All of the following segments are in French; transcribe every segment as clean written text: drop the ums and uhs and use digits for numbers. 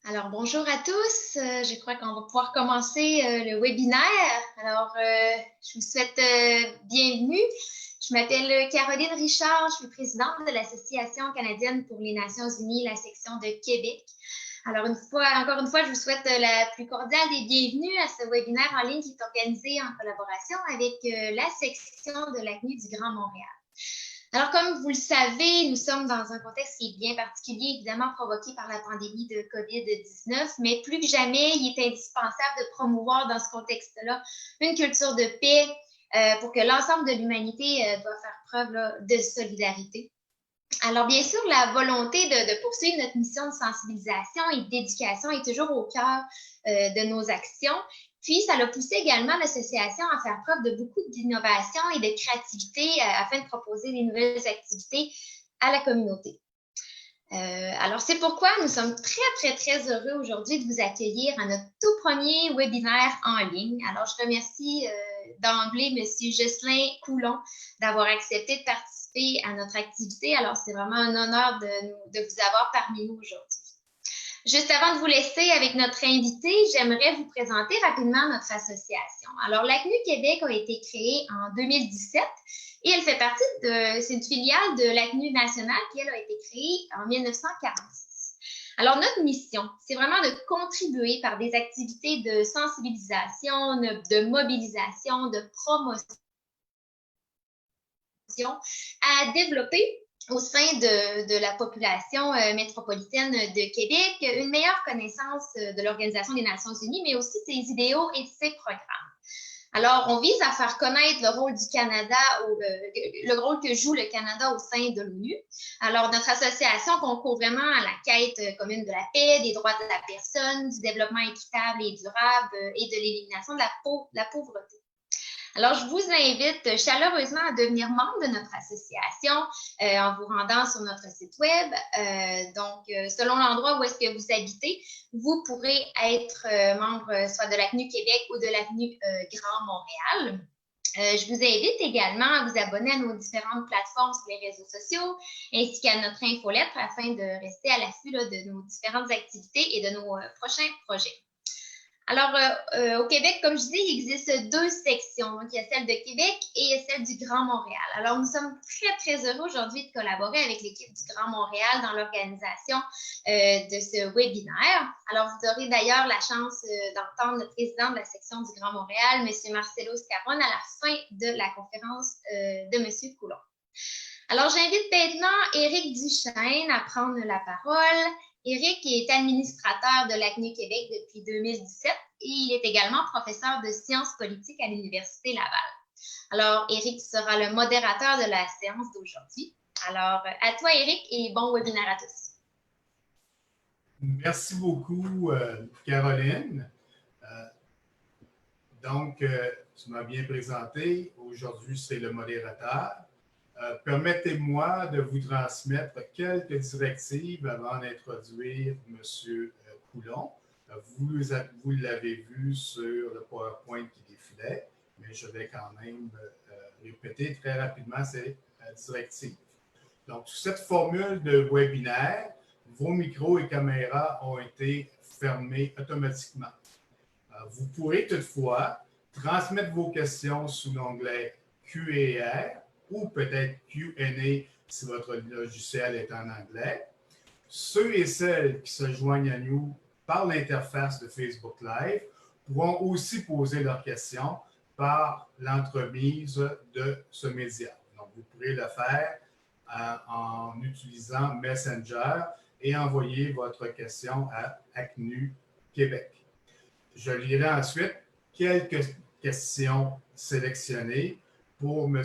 Alors, bonjour à tous. Je crois qu'on va pouvoir commencer le webinaire. Alors, je vous souhaite bienvenue. Je m'appelle Caroline Richard. Je suis présidente de l'Association canadienne pour les Nations unies, la section de Québec. Alors, encore une fois, je vous souhaite la plus cordiale des bienvenues à ce webinaire en ligne qui est organisé en collaboration avec la section de l'ACNU du Grand Montréal. Alors, comme vous le savez, nous sommes dans un contexte qui est bien particulier, évidemment provoqué par la pandémie de COVID-19, mais plus que jamais, il est indispensable de promouvoir dans ce contexte-là une culture de paix pour que l'ensemble de l'humanité doit faire preuve de solidarité. Alors, bien sûr, la volonté de poursuivre notre mission de sensibilisation et d'éducation est toujours au cœur de nos actions. Puis, ça a poussé également l'association à faire preuve de beaucoup d'innovation et de créativité afin de proposer des nouvelles activités à la communauté. Alors, c'est pourquoi nous sommes très heureux aujourd'hui de vous accueillir à notre tout premier webinaire en ligne. Alors, je remercie d'emblée M. Jocelyn Coulon d'avoir accepté de participer à notre activité. Alors, c'est vraiment un honneur de vous avoir parmi nous aujourd'hui. Juste avant de vous laisser avec notre invité, j'aimerais vous présenter rapidement notre association. Alors, l'ACNU Québec a été créée en 2017 et elle fait partie c'est une filiale de l'ACNU nationale qui, elle, a été créée en 1946. Alors, notre mission, c'est vraiment de contribuer par des activités de sensibilisation, de mobilisation, de promotion à développer au sein de la population métropolitaine de Québec, une meilleure connaissance de l'Organisation des Nations unies, mais aussi de ses idéaux et de ses programmes. Alors, on vise à faire connaître le rôle du Canada, le rôle que joue le Canada au sein de l'ONU. Alors, notre association concourt vraiment à la quête commune de la paix, des droits de la personne, du développement équitable et durable et de l'élimination de la pauvreté. Alors, je vous invite chaleureusement à devenir membre de notre association en vous rendant sur notre site web. Donc, selon l'endroit où est-ce que vous habitez, vous pourrez être membre soit de l'ACNU Québec ou de l'ACNU Grand Montréal. Je vous invite également à vous abonner à nos différentes plateformes sur les réseaux sociaux ainsi qu'à notre infolettre afin de rester à l'affût de nos différentes activités et de nos prochains projets. Alors, au Québec, comme je dis, il existe deux sections. Donc, il y a celle de Québec et celle du Grand Montréal. Alors, nous sommes très heureux aujourd'hui de collaborer avec l'équipe du Grand Montréal dans l'organisation de ce webinaire. Alors, vous aurez d'ailleurs la chance d'entendre le président de la section du Grand Montréal, M. Marcelo Scarron, à la fin de la conférence de M. Coulon. Alors, j'invite maintenant Éric Duchesne à prendre la parole. Éric est administrateur de l'ACNU Québec depuis 2017 et il est également professeur de sciences politiques à l'Université Laval. Alors, Éric sera le modérateur de la séance d'aujourd'hui. Alors, à toi, Éric, et bon webinaire à tous. Merci beaucoup, Caroline. Donc, tu m'as bien présenté. Aujourd'hui, c'est le modérateur. Permettez-moi de vous transmettre quelques directives avant d'introduire M. Coulon. Vous l'avez vu sur le PowerPoint qui défilait, mais je vais quand même répéter très rapidement ces directives. Donc, sous cette formule de webinaire, vos micros et caméras ont été fermés automatiquement. Vous pourrez toutefois transmettre vos questions sous l'onglet Q&R ou peut-être Q&A si votre logiciel est en anglais. Ceux et celles qui se joignent à nous par l'interface de Facebook Live pourront aussi poser leurs questions par l'entremise de ce média. Donc, vous pourrez le faire en utilisant Messenger et envoyer votre question à ACNU Québec. Je lirai ensuite quelques questions sélectionnées pour M.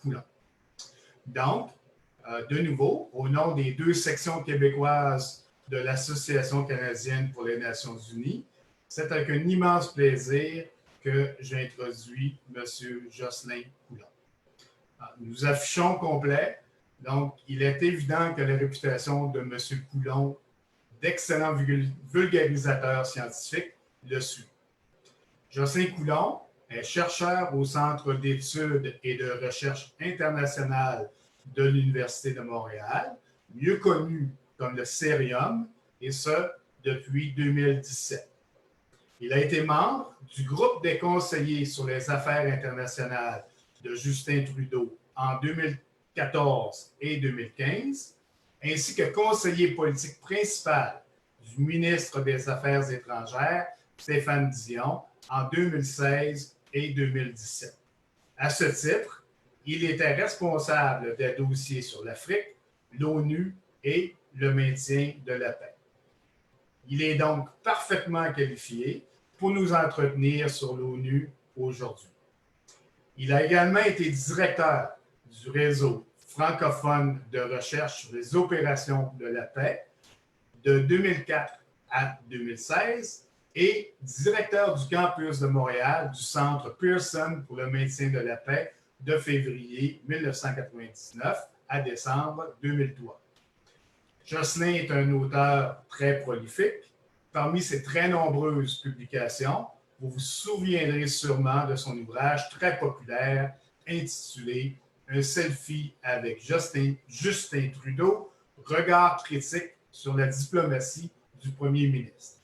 Coulon. Donc, de nouveau, au nom des deux sections québécoises de l'Association canadienne pour les Nations unies, c'est avec un immense plaisir que j'introduis M. Jocelyn Coulon. Nous affichons complet, donc il est évident que la réputation de M. Coulon d'excellent vulgarisateur scientifique le suit. Jocelyn Coulon est chercheur au Centre d'études et de recherche internationale de l'Université de Montréal, mieux connu comme le Cerium, et ce, depuis 2017. Il a été membre du groupe des conseillers sur les affaires internationales de Justin Trudeau en 2014 et 2015, ainsi que conseiller politique principal du ministre des Affaires étrangères, Stéphane Dion, en 2016 et 2017. À ce titre, il était responsable des dossiers sur l'Afrique, l'ONU et le maintien de la paix. Il est donc parfaitement qualifié pour nous entretenir sur l'ONU aujourd'hui. Il a également été directeur du réseau francophone de recherche sur les opérations de la paix de 2004 à 2016 et directeur du campus de Montréal du Centre Pearson pour le maintien de la paix de février 1999 à décembre 2003. Jocelyn est un auteur très prolifique. Parmi ses très nombreuses publications, vous vous souviendrez sûrement de son ouvrage très populaire intitulé « Un selfie avec Justin Trudeau, regard critique sur la diplomatie du premier ministre ».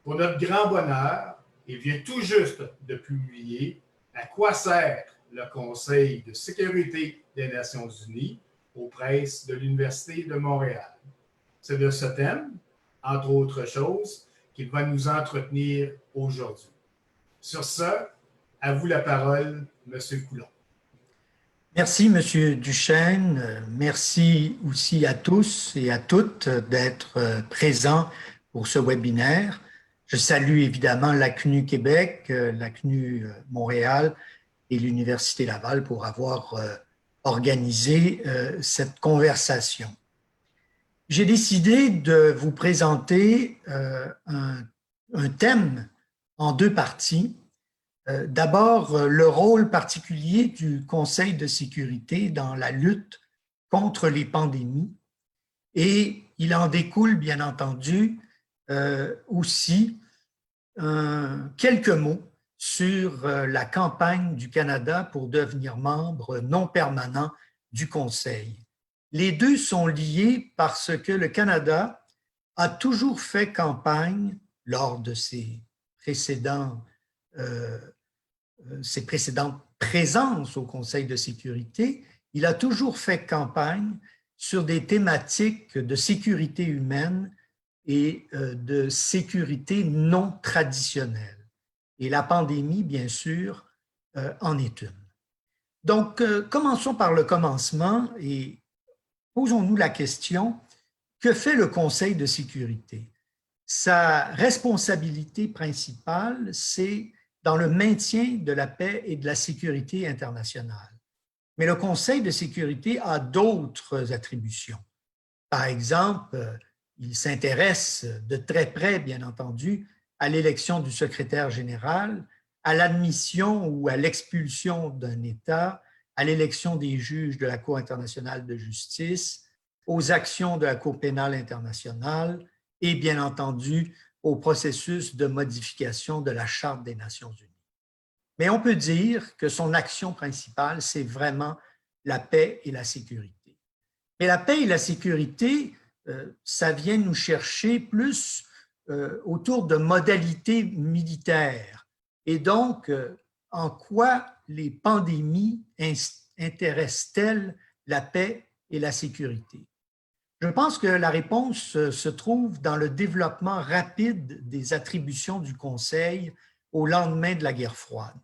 Pour notre grand bonheur, il vient tout juste de publier « À quoi sert le Conseil de sécurité des Nations unies » aux presses de l'Université de Montréal. C'est de ce thème, entre autres choses, qu'il va nous entretenir aujourd'hui. Sur ce, à vous la parole, M. Coulon. Merci, M. Duchesne. Merci aussi à tous et à toutes d'être présents pour ce webinaire. Je salue évidemment l'ACNU Québec, l'ACNU Montréal et l'Université Laval pour avoir organisé cette conversation. J'ai décidé de vous présenter un thème en deux parties. D'abord, le rôle particulier du Conseil de sécurité dans la lutte contre les pandémies et il en découle bien entendu aussi quelques mots sur la campagne du Canada pour devenir membre non permanent du Conseil. Les deux sont liés parce que le Canada a toujours fait campagne lors de ses précédentes présences au Conseil de sécurité. Il a toujours fait campagne sur des thématiques de sécurité humaine et de sécurité non traditionnelle. Et la pandémie, bien sûr, en est une. Donc, commençons par le commencement et posons-nous la question, que fait le Conseil de sécurité? Sa responsabilité principale, c'est dans le maintien de la paix et de la sécurité internationale. Mais le Conseil de sécurité a d'autres attributions. Par exemple, il s'intéresse de très près, bien entendu, à l'élection du secrétaire général, à l'admission ou à l'expulsion d'un État, à l'élection des juges de la Cour internationale de justice, aux actions de la Cour pénale internationale et, bien entendu, au processus de modification de la Charte des Nations unies. Mais on peut dire que son action principale, c'est vraiment la paix et la sécurité. Mais la paix et la sécurité, ça vient nous chercher plus autour de modalités militaires. Et donc, en quoi les pandémies intéressent-elles la paix et la sécurité? Je pense que la réponse se trouve dans le développement rapide des attributions du Conseil au lendemain de la guerre froide.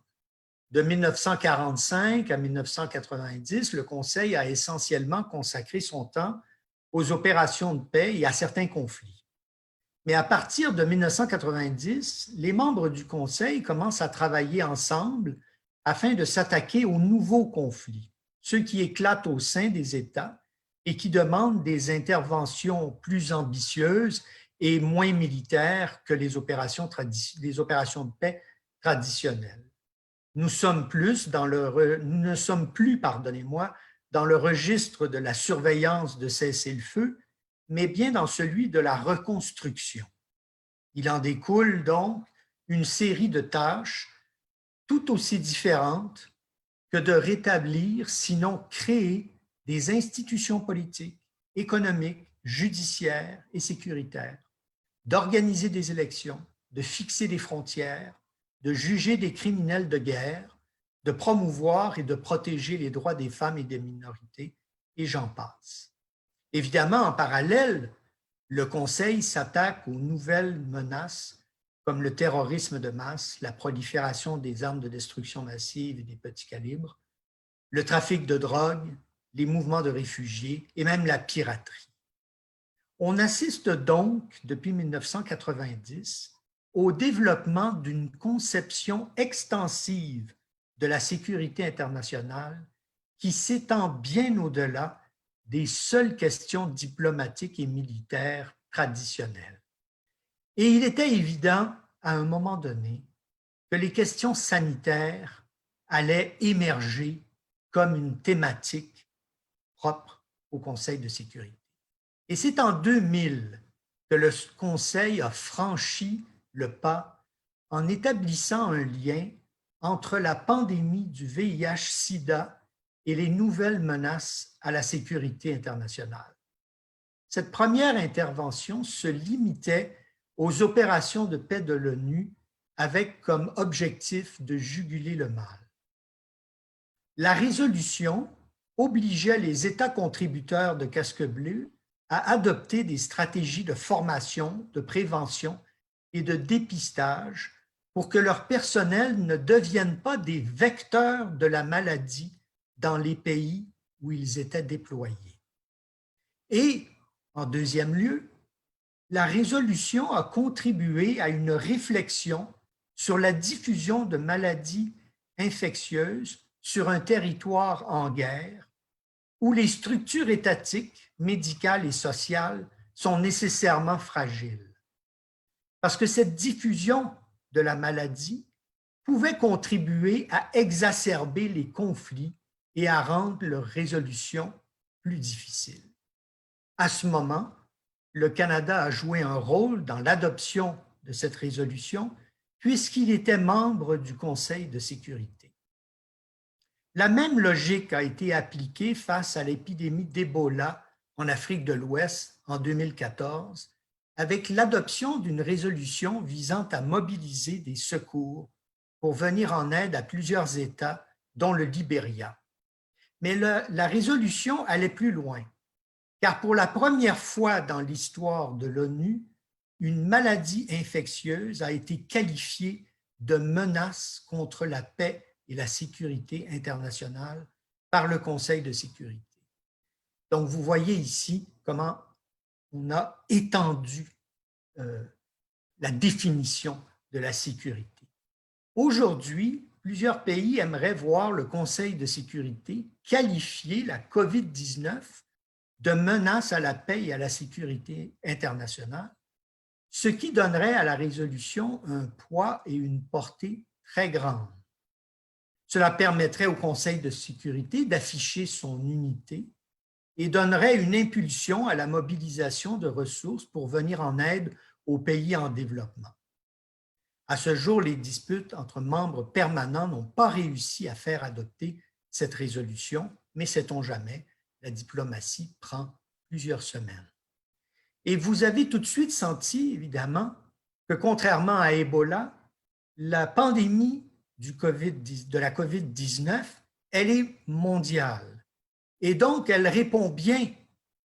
De 1945 à 1990, le Conseil a essentiellement consacré son temps aux opérations de paix et à certains conflits. Mais à partir de 1990, les membres du Conseil commencent à travailler ensemble afin de s'attaquer aux nouveaux conflits, ceux qui éclatent au sein des États et qui demandent des interventions plus ambitieuses et moins militaires que les opérations de paix traditionnelles. Nous ne sommes plus dans le registre de la surveillance de cessez-le-feu, mais bien dans celui de la reconstruction. Il en découle donc une série de tâches tout aussi différentes que de rétablir, sinon créer, des institutions politiques, économiques, judiciaires et sécuritaires, d'organiser des élections, de fixer des frontières, de juger des criminels de guerre, de promouvoir et de protéger les droits des femmes et des minorités, et j'en passe. Évidemment, en parallèle, le Conseil s'attaque aux nouvelles menaces comme le terrorisme de masse, la prolifération des armes de destruction massive et des petits calibres, le trafic de drogue, les mouvements de réfugiés et même la piraterie. On assiste donc, depuis 1990, au développement d'une conception extensive de la sécurité internationale qui s'étend bien au-delà des seules questions diplomatiques et militaires traditionnelles. Et il était évident, à un moment donné, que les questions sanitaires allaient émerger comme une thématique propre au Conseil de sécurité. Et c'est en 2000 que le Conseil a franchi le pas en établissant un lien entre la pandémie du VIH-Sida et les nouvelles menaces à la sécurité internationale. Cette première intervention se limitait aux opérations de paix de l'ONU avec comme objectif de juguler le mal. La résolution obligeait les États contributeurs de Casque Bleu à adopter des stratégies de formation, de prévention et de dépistage pour que leur personnel ne devienne pas des vecteurs de la maladie dans les pays où ils étaient déployés. Et, en deuxième lieu, la résolution a contribué à une réflexion sur la diffusion de maladies infectieuses sur un territoire en guerre où les structures étatiques, médicales et sociales sont nécessairement fragiles. Parce que cette diffusion de la maladie pouvait contribuer à exacerber les conflits et à rendre leur résolution plus difficile. À ce moment, le Canada a joué un rôle dans l'adoption de cette résolution puisqu'il était membre du Conseil de sécurité. La même logique a été appliquée face à l'épidémie d'Ebola en Afrique de l'Ouest en 2014 avec l'adoption d'une résolution visant à mobiliser des secours pour venir en aide à plusieurs États, dont le Libéria. Mais la résolution allait plus loin, car pour la première fois dans l'histoire de l'ONU, une maladie infectieuse a été qualifiée de menace contre la paix et la sécurité internationale par le Conseil de sécurité. Donc, vous voyez ici comment on a étendu la définition de la sécurité. Aujourd'hui, plusieurs pays aimeraient voir le Conseil de sécurité qualifier la COVID-19 de menace à la paix et à la sécurité internationale, ce qui donnerait à la résolution un poids et une portée très grandes. Cela permettrait au Conseil de sécurité d'afficher son unité et donnerait une impulsion à la mobilisation de ressources pour venir en aide aux pays en développement. À ce jour, les disputes entre membres permanents n'ont pas réussi à faire adopter cette résolution, mais sait-on jamais, la diplomatie prend plusieurs semaines. Et vous avez tout de suite senti, évidemment, que contrairement à Ebola, la pandémie de la COVID-19, elle est mondiale. Et donc, elle répond bien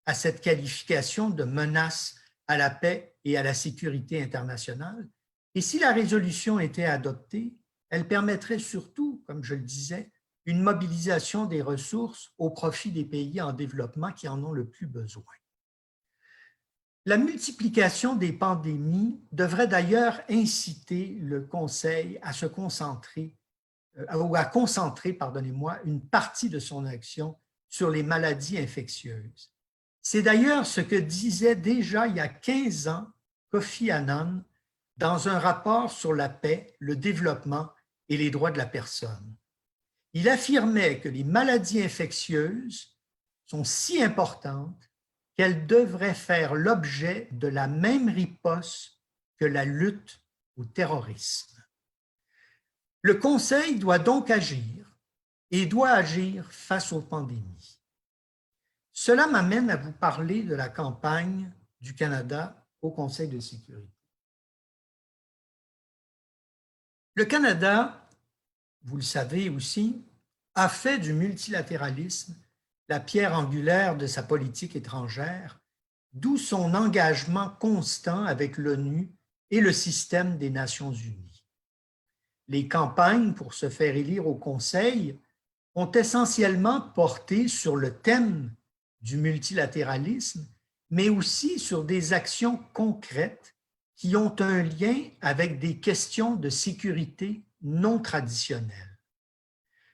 à cette qualification de menace à la paix et à la sécurité internationale. Et si la résolution était adoptée, elle permettrait surtout, comme je le disais, une mobilisation des ressources au profit des pays en développement qui en ont le plus besoin. La multiplication des pandémies devrait d'ailleurs inciter le Conseil à se concentrer, une partie de son action sur les maladies infectieuses. C'est d'ailleurs ce que disait déjà il y a 15 ans Kofi Annan dans un rapport sur la paix, le développement et les droits de la personne. Il affirmait que les maladies infectieuses sont si importantes qu'elles devraient faire l'objet de la même riposte que la lutte au terrorisme. Le Conseil doit donc agir et doit agir face aux pandémies. Cela m'amène à vous parler de la campagne du Canada au Conseil de sécurité. Le Canada, vous le savez aussi, a fait du multilatéralisme la pierre angulaire de sa politique étrangère, d'où son engagement constant avec l'ONU et le système des Nations unies. Les campagnes pour se faire élire au Conseil ont essentiellement porté sur le thème du multilatéralisme, mais aussi sur des actions concrètes qui ont un lien avec des questions de sécurité non traditionnelles.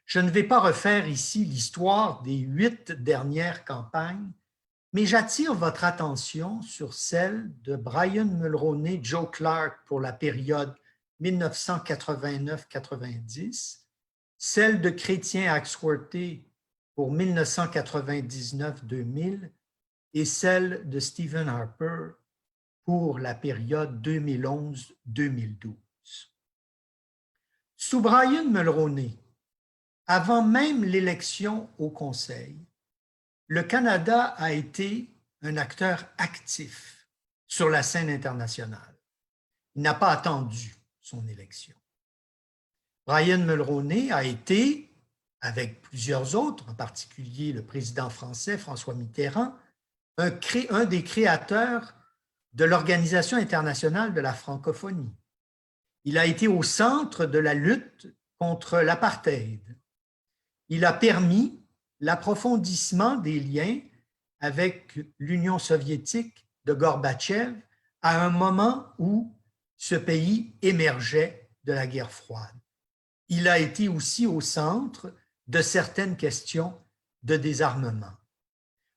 Je ne vais pas refaire ici l'histoire des 8 dernières campagnes, mais j'attire votre attention sur celle de Brian Mulroney, Joe Clark pour la période 1989-90, celle de Chrétien-Axworthy pour 1999-2000 et celle de Stephen Harper pour la période 2011-2012. Sous Brian Mulroney, avant même l'élection au Conseil, le Canada a été un acteur actif sur la scène internationale. Il n'a pas attendu son élection. Brian Mulroney a été, avec plusieurs autres, en particulier le président français François Mitterrand, un des créateurs de l'Organisation internationale de la francophonie. Il a été au centre de la lutte contre l'apartheid. Il a permis l'approfondissement des liens avec l'Union soviétique de Gorbatchev à un moment où ce pays émergeait de la guerre froide. Il a été aussi au centre de certaines questions de désarmement.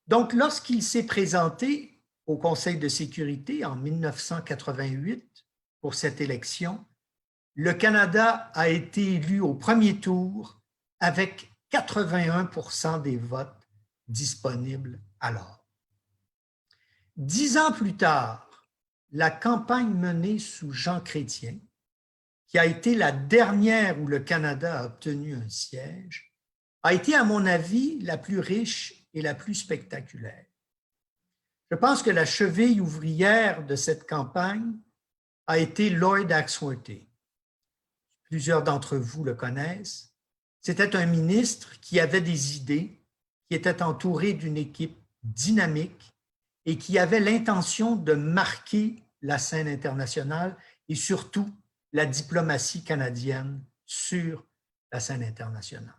Donc, lorsqu'il s'est présenté au Conseil de sécurité en 1988 pour cette élection, le Canada a été élu au premier tour avec 81% des votes disponibles alors. 10 ans plus tard, la campagne menée sous Jean Chrétien, qui a été la dernière où le Canada a obtenu un siège, a été, à mon avis, la plus riche et la plus spectaculaire. Je pense que la cheville ouvrière de cette campagne a été Lloyd Axworthy. Plusieurs d'entre vous le connaissent. C'était un ministre qui avait des idées, qui était entouré d'une équipe dynamique et qui avait l'intention de marquer la scène internationale et surtout la diplomatie canadienne sur la scène internationale.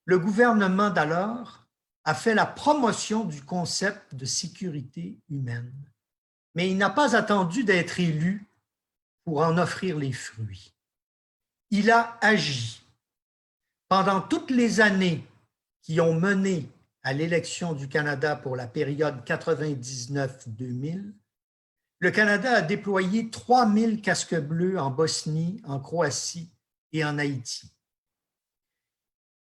Le gouvernement d'alors a fait la promotion du concept de sécurité humaine, mais il n'a pas attendu d'être élu pour en offrir les fruits. Il a agi. Pendant toutes les années qui ont mené à l'élection du Canada pour la période 99-2000, le Canada a déployé 3000 casques bleus en Bosnie, en Croatie et en Haïti.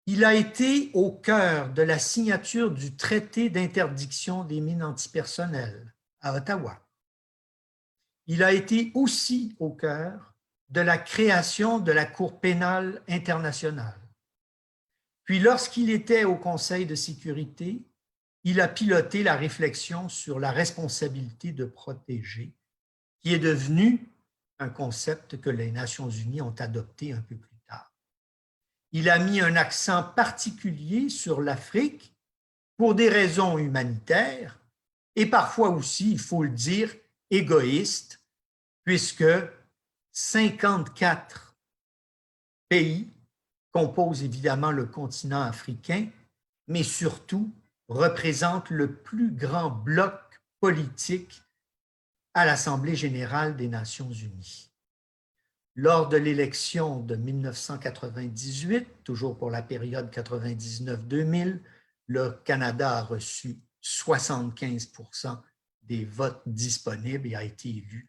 Il a été au cœur de la signature du traité d'interdiction des mines antipersonnelles à Ottawa. Il a été aussi au cœur de la création de la Cour pénale internationale. Puis, lorsqu'il était au Conseil de sécurité, il a piloté la réflexion sur la responsabilité de protéger, qui est devenu un concept que les Nations unies ont adopté un peu plus tard. Il a mis un accent particulier sur l'Afrique pour des raisons humanitaires et parfois aussi, il faut le dire, égoïstes, puisque 54 pays composent évidemment le continent africain, mais surtout représentent le plus grand bloc politique à l'Assemblée générale des Nations unies. Lors de l'élection de 1998, toujours pour la période 99-2000, le Canada a reçu 75% des votes disponibles et a été élu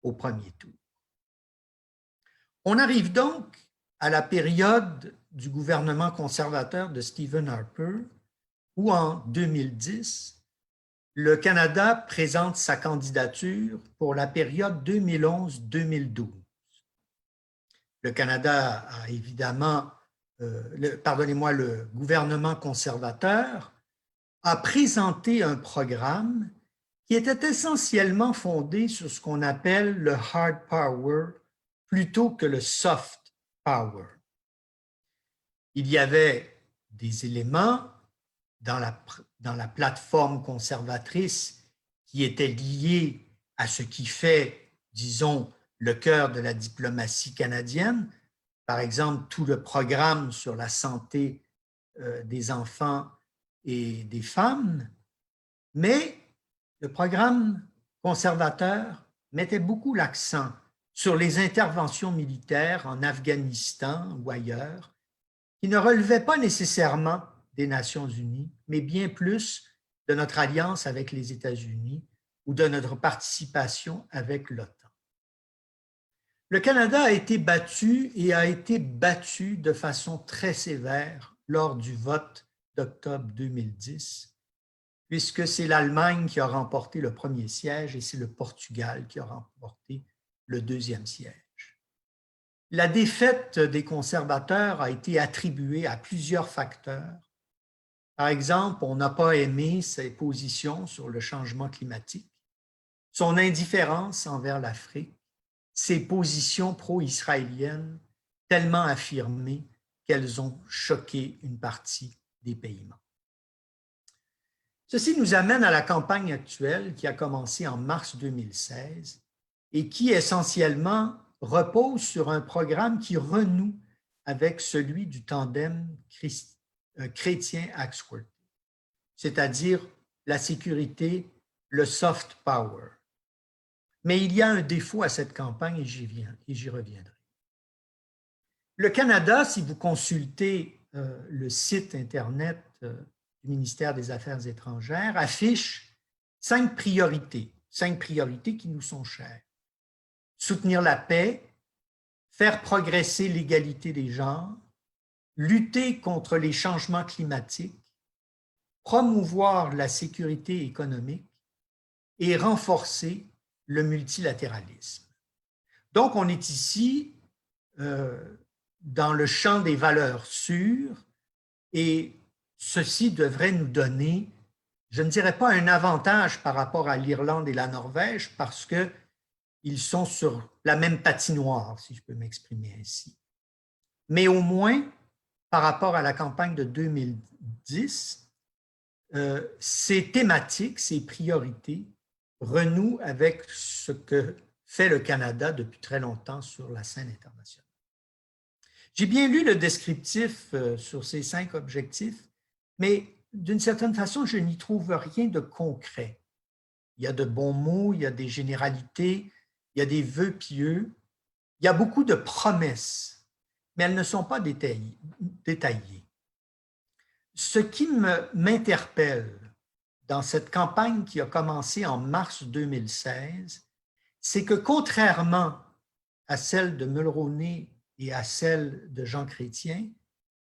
au premier tour. On arrive donc à la période du gouvernement conservateur de Stephen Harper, où en 2010, le Canada présente sa candidature pour la période 2011-2012. Le Canada a évidemment, le gouvernement conservateur a présenté un programme qui était essentiellement fondée sur ce qu'on appelle le hard power plutôt que le soft power. Il y avait des éléments dans la plateforme conservatrice qui étaient liés à ce qui fait, disons, le cœur de la diplomatie canadienne, par exemple, tout le programme sur la santé des enfants et des femmes, mais le programme conservateur mettait beaucoup l'accent sur les interventions militaires en Afghanistan ou ailleurs, qui ne relevaient pas nécessairement des Nations unies, mais bien plus de notre alliance avec les États-Unis ou de notre participation avec l'OTAN. Le Canada a été battu et a été battu de façon très sévère lors du vote d'octobre 2010, puisque c'est l'Allemagne qui a remporté le premier siège et c'est le Portugal qui a remporté le deuxième siège. La défaite des conservateurs a été attribuée à plusieurs facteurs. Par exemple, on n'a pas aimé ses positions sur le changement climatique, son indifférence envers l'Afrique, ses positions pro-israéliennes tellement affirmées qu'elles ont choqué une partie des pays membres. Ceci nous amène à la campagne actuelle qui a commencé en mars 2016 et qui essentiellement repose sur un programme qui renoue avec celui du tandem chrétien-Axworthy, c'est-à-dire la sécurité, le soft power. Mais il y a un défaut à cette campagne et j'y reviendrai. Le Canada, si vous consultez le site Internet du ministère des Affaires étrangères, affiche 5 priorités qui nous sont chères. Soutenir la paix, faire progresser l'égalité des genres, lutter contre les changements climatiques, promouvoir la sécurité économique et renforcer le multilatéralisme. Donc, on est ici dans le champ des valeurs sûres et ceci devrait nous donner, je ne dirais pas un avantage par rapport à l'Irlande et la Norvège parce qu'ils sont sur la même patinoire, si je peux m'exprimer ainsi. Mais au moins, par rapport à la campagne de 2010, ces thématiques, ces priorités renouent avec ce que fait le Canada depuis très longtemps sur la scène internationale. J'ai bien lu le descriptif sur ces 5 objectifs, mais d'une certaine façon, je n'y trouve rien de concret. Il y a de bons mots, il y a des généralités, il y a des vœux pieux, il y a beaucoup de promesses, mais elles ne sont pas détaillées. Ce qui m'interpelle dans cette campagne qui a commencé en mars 2016, c'est que contrairement à celle de Mulroney et à celle de Jean Chrétien,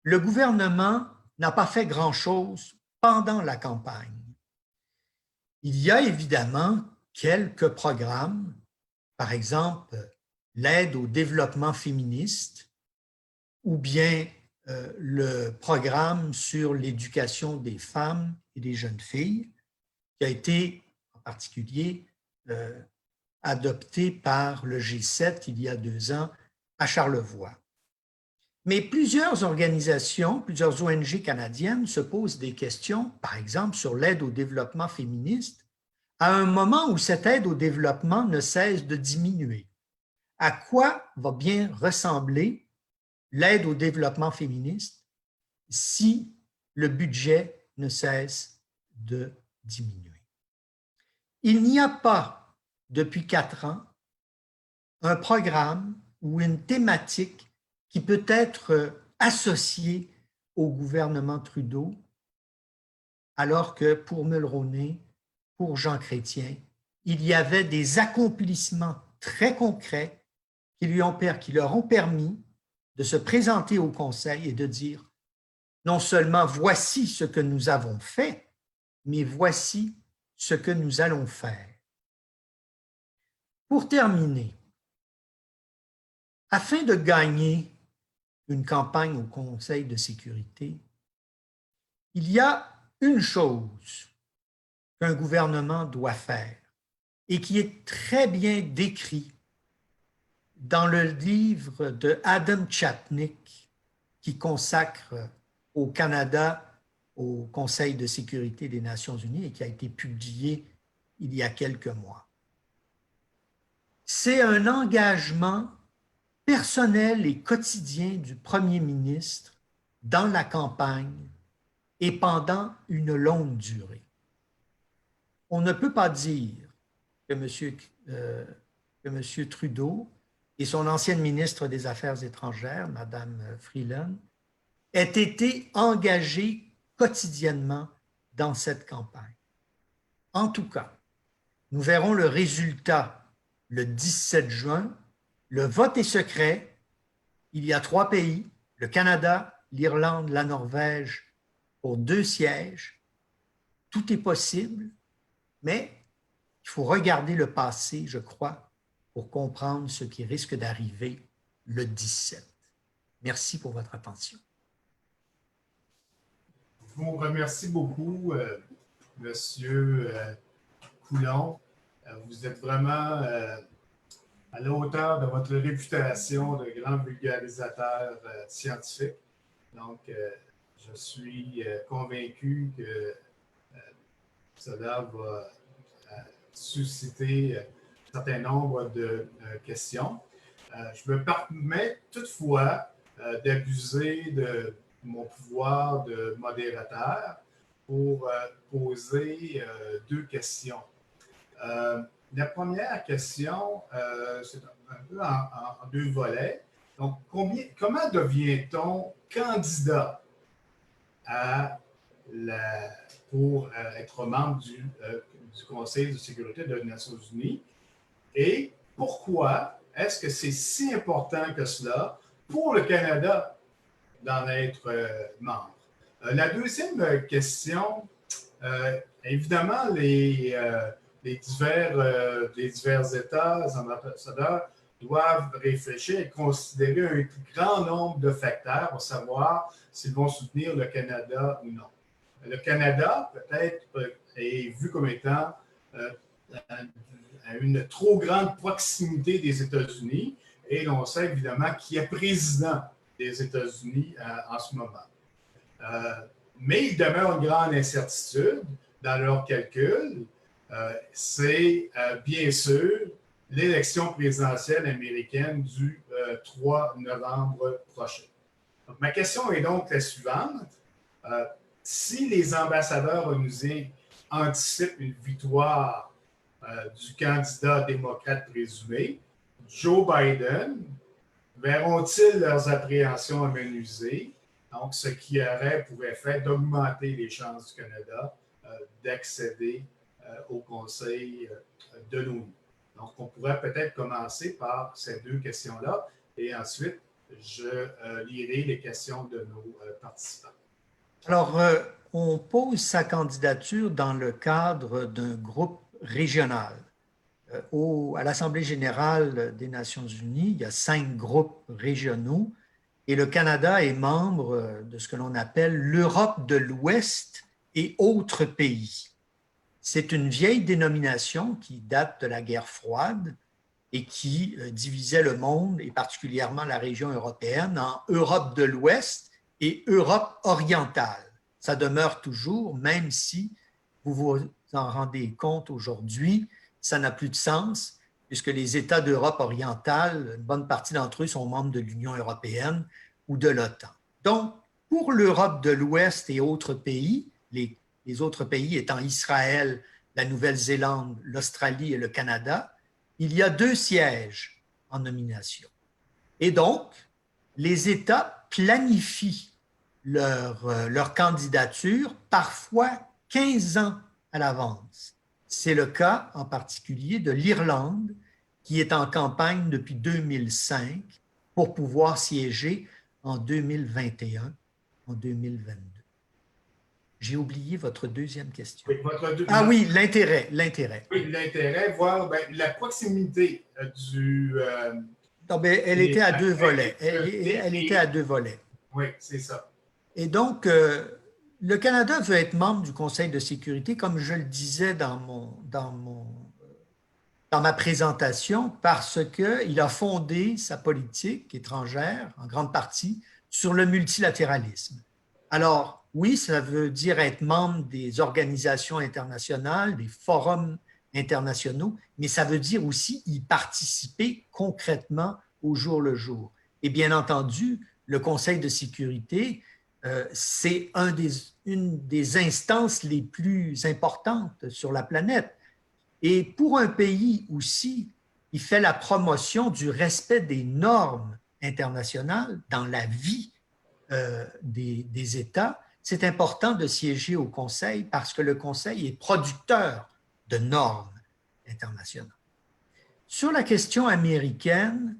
le gouvernement n'a pas fait grand-chose pendant la campagne. Il y a évidemment quelques programmes, par exemple l'aide au développement féministe ou bien le programme sur l'éducation des femmes et des jeunes filles, qui a été en particulier adopté par le G7 il y a 2 ans à Charlevoix. Mais plusieurs organisations, plusieurs ONG canadiennes se posent des questions, par exemple sur l'aide au développement féministe, à un moment où cette aide au développement ne cesse de diminuer. À quoi va bien ressembler l'aide au développement féministe si le budget ne cesse de diminuer? Il n'y a pas, depuis 4 ans, un programme ou une thématique qui peut être associée au gouvernement Trudeau, alors que pour Mulroney, pour Jean Chrétien, il y avait des accomplissements très concrets qui leur ont permis de se présenter au Conseil et de dire non seulement voici ce que nous avons fait, mais voici ce que nous allons faire. Pour terminer, afin de gagner une campagne au Conseil de sécurité, il y a une chose qu'un gouvernement doit faire et qui est très bien décrit dans le livre de Adam Chatnick qui consacre au Canada au Conseil de sécurité des Nations unies et qui a été publié il y a quelques mois. C'est un engagement personnel et quotidien du Premier ministre dans la campagne et pendant une longue durée. On ne peut pas dire que M. Trudeau et son ancienne ministre des Affaires étrangères, Mme Freeland, aient été engagés quotidiennement dans cette campagne. En tout cas, nous verrons le résultat le 17 juin. Le vote est secret. Il y a 3 pays, le Canada, l'Irlande, la Norvège, pour 2 sièges. Tout est possible, mais il faut regarder le passé, je crois, pour comprendre ce qui risque d'arriver le 17. Merci pour votre attention. Je vous remercie beaucoup, Monsieur Coulon. Vous êtes vraiment à la hauteur de votre réputation de grand vulgarisateur scientifique. Donc, je suis convaincu que cela va susciter un certain nombre de questions. Je me permets toutefois d'abuser de mon pouvoir de modérateur pour poser 2 questions. La première question, c'est un peu en 2 volets. Donc, comment devient-on candidat pour être membre du Conseil de sécurité des Nations unies? Et pourquoi est-ce que c'est si important que cela pour le Canada d'en être membre? La deuxième question, évidemment, les divers États ambassadeurs doivent réfléchir et considérer un grand nombre de facteurs pour savoir s'ils vont soutenir le Canada ou non. Le Canada, peut-être, est vu comme étant à une trop grande proximité des États-Unis, et l'on sait évidemment qui est président des États-Unis en ce moment. Mais il demeure une grande incertitude dans leurs calculs. C'est bien sûr l'élection présidentielle américaine du 3 novembre prochain. Donc, ma question est donc la suivante. Si les ambassadeurs onusiens anticipent une victoire du candidat démocrate présumé, Joe Biden, verront-ils leurs appréhensions amenuisées? Donc, ce qui aurait pour effet d'augmenter les chances du Canada d'accéder au Conseil de l'ONU. Donc, on pourrait peut-être commencer par ces 2 questions-là et ensuite, je lirai les questions de nos participants. Alors, on pose sa candidature dans le cadre d'un groupe régional. À l'Assemblée générale des Nations unies, il y a 5 groupes régionaux et le Canada est membre de ce que l'on appelle l'Europe de l'Ouest et autres pays. C'est une vieille dénomination qui date de la guerre froide et qui divisait le monde, et particulièrement la région européenne, en Europe de l'Ouest et Europe orientale. Ça demeure toujours, même si vous vous en rendez compte aujourd'hui, ça n'a plus de sens, puisque les États d'Europe orientale, une bonne partie d'entre eux sont membres de l'Union européenne ou de l'OTAN. Donc, pour l'Europe de l'Ouest et autres pays, les autres pays étant Israël, la Nouvelle-Zélande, l'Australie et le Canada, il y a 2 sièges en nomination. Et donc, les États planifient leur candidature parfois 15 ans à l'avance. C'est le cas en particulier de l'Irlande, qui est en campagne depuis 2005 pour pouvoir siéger en 2021, en 2022. J'ai oublié votre deuxième question. Oui, oui, l'intérêt. Oui, l'intérêt, voir la proximité du... non, mais elle était à 2 volets. Elle était à 2 volets. Oui, c'est ça. Et donc, le Canada veut être membre du Conseil de sécurité, comme je le disais dans ma présentation, parce qu'il a fondé sa politique étrangère, en grande partie, sur le multilatéralisme. Alors, oui, ça veut dire être membre des organisations internationales, des forums internationaux, mais ça veut dire aussi y participer concrètement au jour le jour. Et bien entendu, le Conseil de sécurité, c'est une des instances les plus importantes sur la planète. Et pour un pays aussi, il fait la promotion du respect des normes internationales dans la vie des États. C'est important de siéger au Conseil parce que le Conseil est producteur de normes internationales. Sur la question américaine,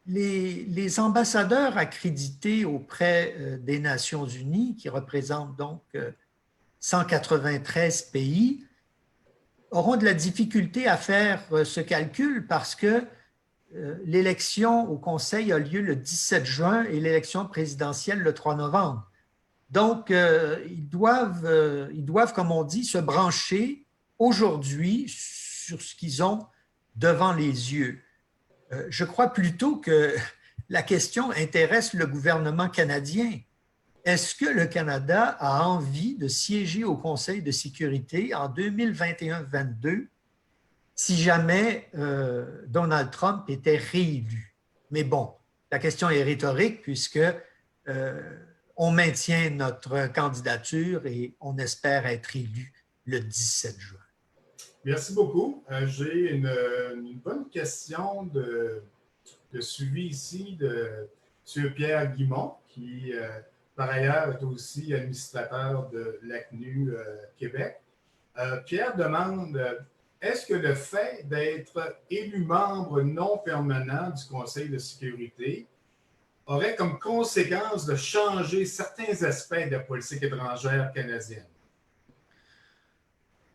les ambassadeurs accrédités auprès des Nations unies, qui représentent donc 193 pays, auront de la difficulté à faire ce calcul parce que l'élection au Conseil a lieu le 17 juin et l'élection présidentielle le 3 novembre. Donc, ils doivent, comme on dit, se brancher aujourd'hui sur ce qu'ils ont devant les yeux. Je crois plutôt que la question intéresse le gouvernement canadien. Est-ce que le Canada a envie de siéger au Conseil de sécurité en 2021-22 si jamais Donald Trump était réélu? Mais bon, la question est rhétorique puisque on maintient notre candidature et on espère être élu le 17 juin. Merci beaucoup. J'ai une bonne question de suivi ici de M. Pierre Guimont, qui, par ailleurs, est aussi administrateur de l'ACNU Québec. Pierre demande, est-ce que le fait d'être élu membre non permanent du Conseil de sécurité aurait comme conséquence de changer certains aspects de la politique étrangère canadienne?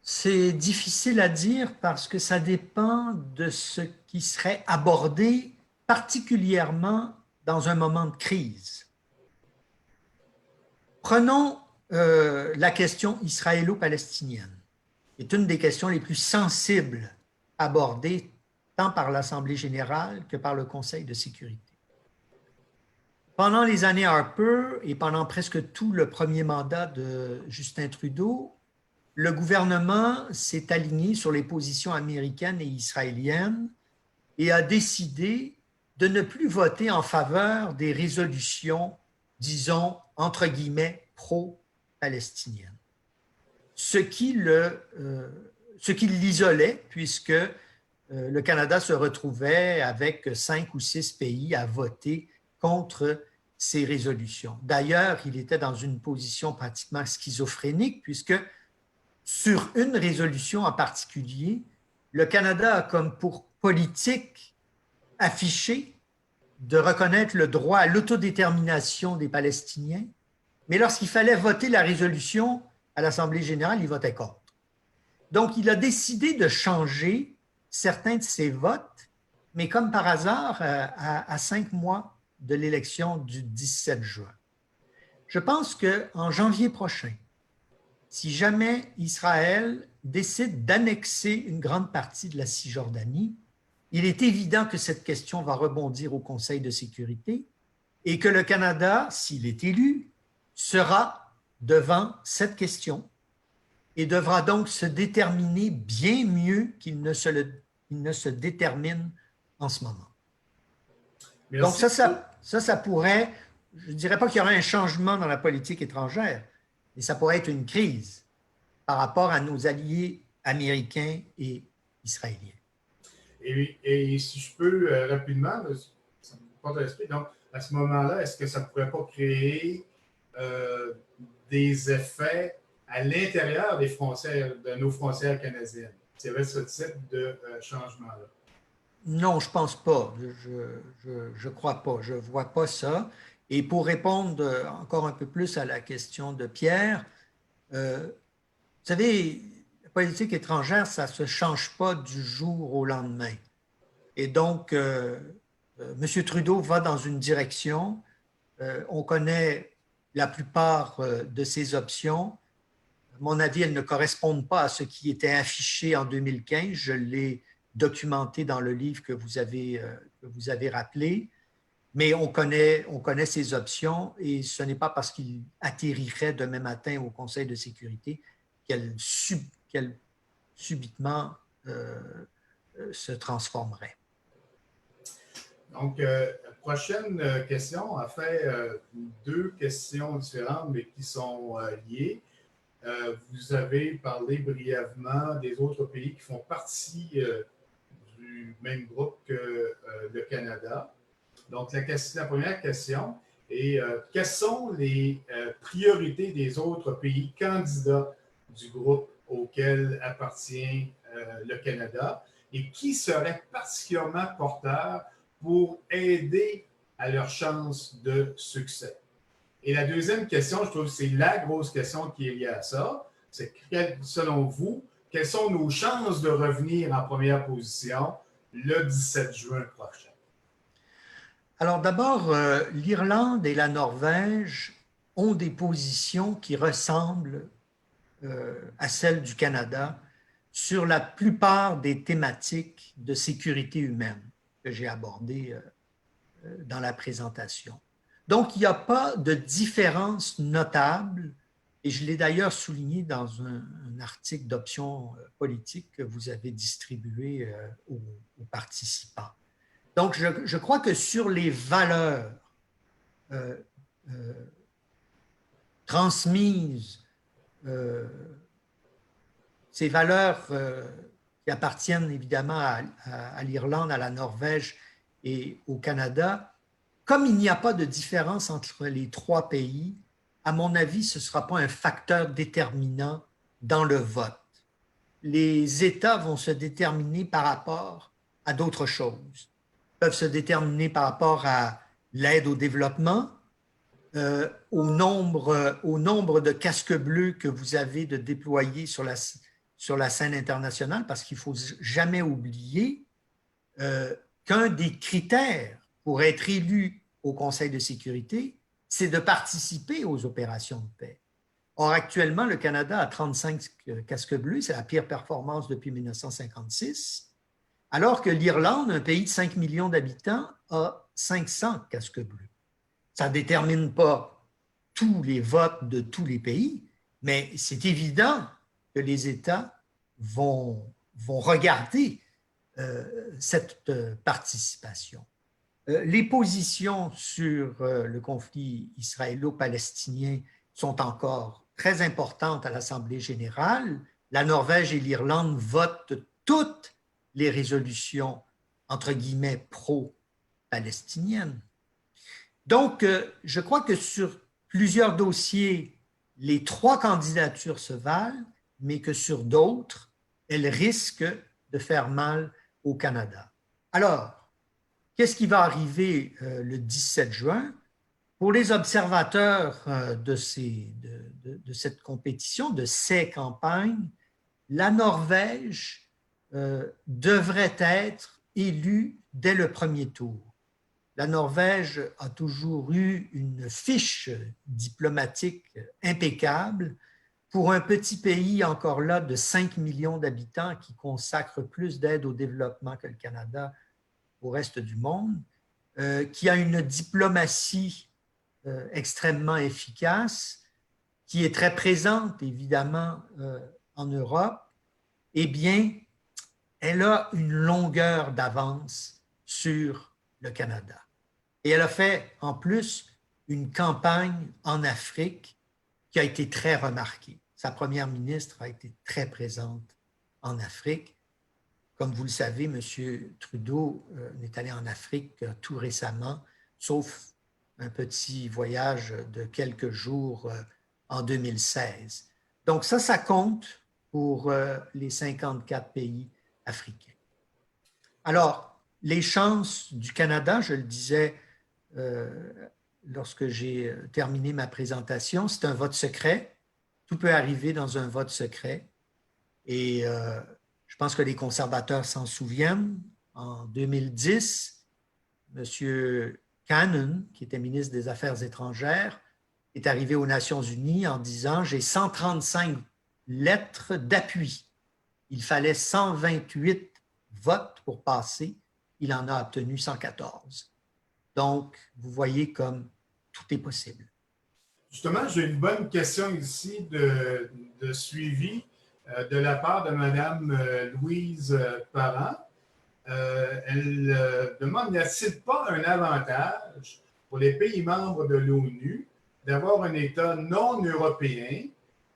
C'est difficile à dire parce que ça dépend de ce qui serait abordé, particulièrement dans un moment de crise. Prenons la question israélo-palestinienne. C'est une des questions les plus sensibles abordées tant par l'Assemblée générale que par le Conseil de sécurité. Pendant les années Harper et pendant presque tout le premier mandat de Justin Trudeau, le gouvernement s'est aligné sur les positions américaines et israéliennes et a décidé de ne plus voter en faveur des résolutions, disons, entre guillemets, pro-palestiniennes. Ce qui l'isolait, puisque le Canada se retrouvait avec 5 ou 6 pays à voter contre ces résolutions. D'ailleurs, il était dans une position pratiquement schizophrénique, puisque sur une résolution en particulier, le Canada a comme pour politique affichée de reconnaître le droit à l'autodétermination des Palestiniens, mais lorsqu'il fallait voter la résolution à l'Assemblée générale, il votait contre. Donc, il a décidé de changer certains de ses votes, mais comme par hasard, à 5 mois de l'élection du 17 juin. Je pense qu'en janvier prochain, si jamais Israël décide d'annexer une grande partie de la Cisjordanie, il est évident que cette question va rebondir au Conseil de sécurité et que le Canada, s'il est élu, sera devant cette question et devra donc se déterminer bien mieux qu'il ne se détermine en ce moment. Merci. Donc ça pourrait, je ne dirais pas qu'il y aurait un changement dans la politique étrangère, mais ça pourrait être une crise par rapport à nos alliés américains et israéliens. Et si je peux rapidement, ça me porte à l'esprit, donc à ce moment-là, est-ce que ça ne pourrait pas créer des effets à l'intérieur des frontières, de nos frontières canadiennes, s'il y avait ce type de changement-là? Non, je ne pense pas. Je crois pas. Je ne vois pas ça. Et pour répondre encore un peu plus à la question de Pierre, vous savez, la politique étrangère, ça ne se change pas du jour au lendemain. Et donc, M. Trudeau va dans une direction. On connaît la plupart de ces options, à mon avis, elles ne correspondent pas à ce qui était affiché en 2015. Je l'ai documenté dans le livre que vous avez rappelé. Mais on connaît ces options et ce n'est pas parce qu'il atterrirait demain matin au Conseil de sécurité qu'elle subitement se transformerait. Donc, prochaine question, en fait, deux questions différentes, mais qui sont liées. Vous avez parlé brièvement des autres pays qui font partie du même groupe que le Canada. Donc, la première question est quelles sont les priorités des autres pays candidats du groupe auquel appartient le Canada et qui serait particulièrement porteur pour aider à leur chance de succès? Et la deuxième question, je trouve que c'est la grosse question qui est liée à ça, c'est selon vous, quelles sont nos chances de revenir en première position le 17 juin prochain? Alors d'abord, l'Irlande et la Norvège ont des positions qui ressemblent à celles du Canada sur la plupart des thématiques de sécurité humaine que j'ai abordées dans la présentation. Donc, il n'y a pas de différence notable, et je l'ai d'ailleurs souligné dans un article d'options politiques que vous avez distribué aux participants. Donc, je crois que sur les valeurs transmises, ces valeurs qui appartiennent évidemment à l'Irlande, à la Norvège et au Canada, comme il n'y a pas de différence entre les trois pays, à mon avis, ce ne sera pas un facteur déterminant dans le vote. Les États vont se déterminer par rapport à d'autres choses. Ils peuvent se déterminer par rapport à l'aide au développement, au nombre de casques bleus que vous avez de déployer sur la scène internationale, parce qu'il ne faut jamais oublier qu'un des critères pour être élu au Conseil de sécurité, c'est de participer aux opérations de paix. Or, actuellement, le Canada a 35 casques bleus, c'est la pire performance depuis 1956, alors que l'Irlande, un pays de 5 millions d'habitants, a 500 casques bleus. Ça ne détermine pas tous les votes de tous les pays, mais c'est évident que les États vont regarder cette participation. Les positions sur le conflit israélo-palestinien sont encore très importantes à l'Assemblée générale. La Norvège et l'Irlande votent toutes les résolutions, entre guillemets, pro-palestiniennes. Donc, je crois que sur plusieurs dossiers, les trois candidatures se valent, mais que sur d'autres, elles risquent de faire mal au Canada. Alors, qu'est-ce qui va arriver le 17 juin? Pour les observateurs de cette compétition, de ces campagnes, la Norvège devrait être élue dès le premier tour. La Norvège a toujours eu une fiche diplomatique impeccable pour un petit pays encore là de 5 millions d'habitants qui consacre plus d'aide au développement que le Canada au reste du monde, qui a une diplomatie extrêmement efficace, qui est très présente évidemment en Europe, eh bien, elle a une longueur d'avance sur le Canada. Et elle a fait en plus une campagne en Afrique qui a été très remarquée. Sa première ministre a été très présente en Afrique. Comme vous le savez, M. Trudeau est allé en Afrique tout récemment, sauf un petit voyage de quelques jours en 2016. Donc ça compte pour les 54 pays africains. Alors, les chances du Canada, je le disais lorsque j'ai terminé ma présentation, c'est un vote secret. Tout peut arriver dans un vote secret. Et je pense que les conservateurs s'en souviennent. En 2010, M. Cannon, qui était ministre des Affaires étrangères, est arrivé aux Nations unies en disant « J'ai 135 lettres d'appui. » Il fallait 128 votes pour passer. Il en a obtenu 114. Donc, vous voyez comme tout est possible. Justement, j'ai une bonne question ici de suivi de la part de Mme Louise Parent. Elle demande, n'y a-t-il pas un avantage pour les pays membres de l'ONU d'avoir un État non européen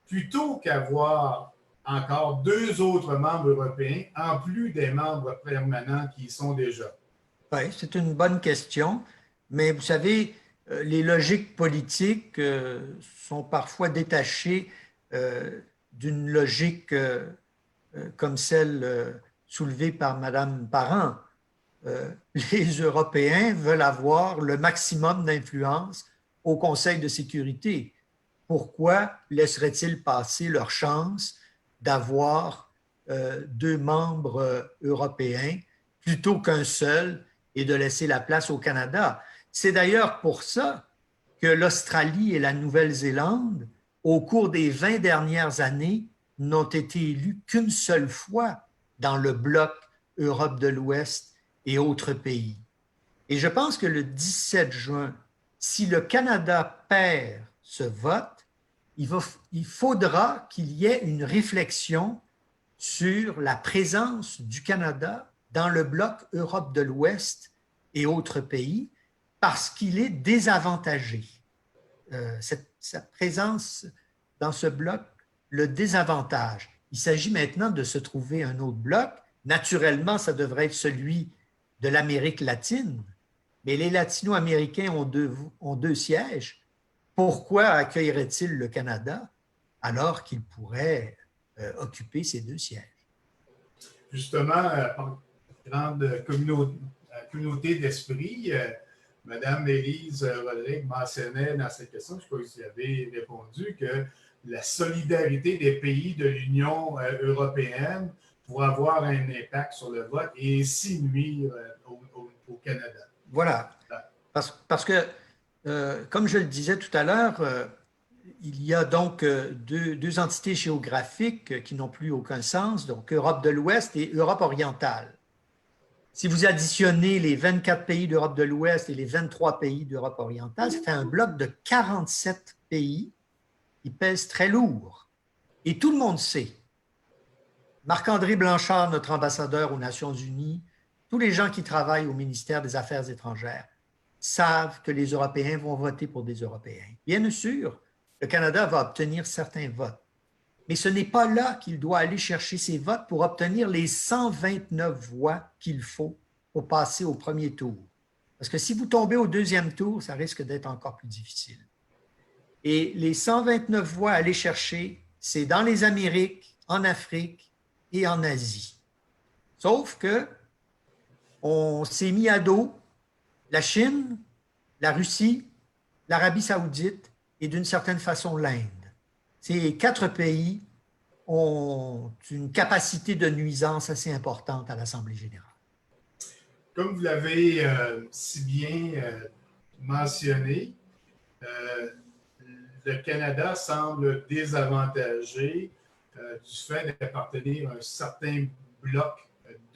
plutôt qu'avoir encore 2 autres membres européens en plus des membres permanents qui y sont déjà? Oui, c'est une bonne question, mais vous savez, les logiques politiques sont parfois détachées d'une logique comme celle soulevée par Mme Parent. Les Européens veulent avoir le maximum d'influence au Conseil de sécurité. Pourquoi laisseraient-ils passer leur chance d'avoir 2 membres européens plutôt qu'un seul et de laisser la place au Canada? C'est d'ailleurs pour ça que l'Australie et la Nouvelle-Zélande, au cours des 20 dernières années, n'ont été élus qu'une seule fois dans le bloc Europe de l'Ouest et autres pays. Et je pense que le 17 juin, si le Canada perd ce vote, il faudra qu'il y ait une réflexion sur la présence du Canada dans le bloc Europe de l'Ouest et autres pays parce qu'il est désavantagé. Sa présence dans ce bloc le désavantage. Il s'agit maintenant de se trouver un autre bloc. Naturellement, ça devrait être celui de l'Amérique latine, mais les Latino-Américains ont deux sièges. Pourquoi accueillerait-il le Canada alors qu'il pourrait occuper ces 2 sièges? Justement, par grande communauté d'esprit, Mme Élise Rodrigue mentionnait dans cette question, je crois que vous y avez répondu, que la solidarité des pays de l'Union européenne pour avoir un impact sur le vote et ainsi nuire au Canada. Voilà. Parce que, comme je le disais tout à l'heure, il y a donc deux entités géographiques qui n'ont plus aucun sens, donc Europe de l'Ouest et Europe orientale. Si vous additionnez les 24 pays d'Europe de l'Ouest et les 23 pays d'Europe orientale, ça fait un bloc de 47 pays qui pèsent très lourd. Et tout le monde sait, Marc-André Blanchard, notre ambassadeur aux Nations unies, tous les gens qui travaillent au ministère des Affaires étrangères savent que les Européens vont voter pour des Européens. Bien sûr, le Canada va obtenir certains votes, mais ce n'est pas là qu'il doit aller chercher ses votes pour obtenir les 129 voix qu'il faut pour passer au premier tour. Parce que si vous tombez au deuxième tour, ça risque d'être encore plus difficile. Et les 129 voix à aller chercher, c'est dans les Amériques, en Afrique et en Asie. Sauf que on s'est mis à dos la Chine, la Russie, l'Arabie saoudite et d'une certaine façon l'Inde. Ces 4 pays ont une capacité de nuisance assez importante à l'Assemblée générale. Comme vous l'avez si bien mentionné, le Canada semble désavantagé du fait d'appartenir à un certain bloc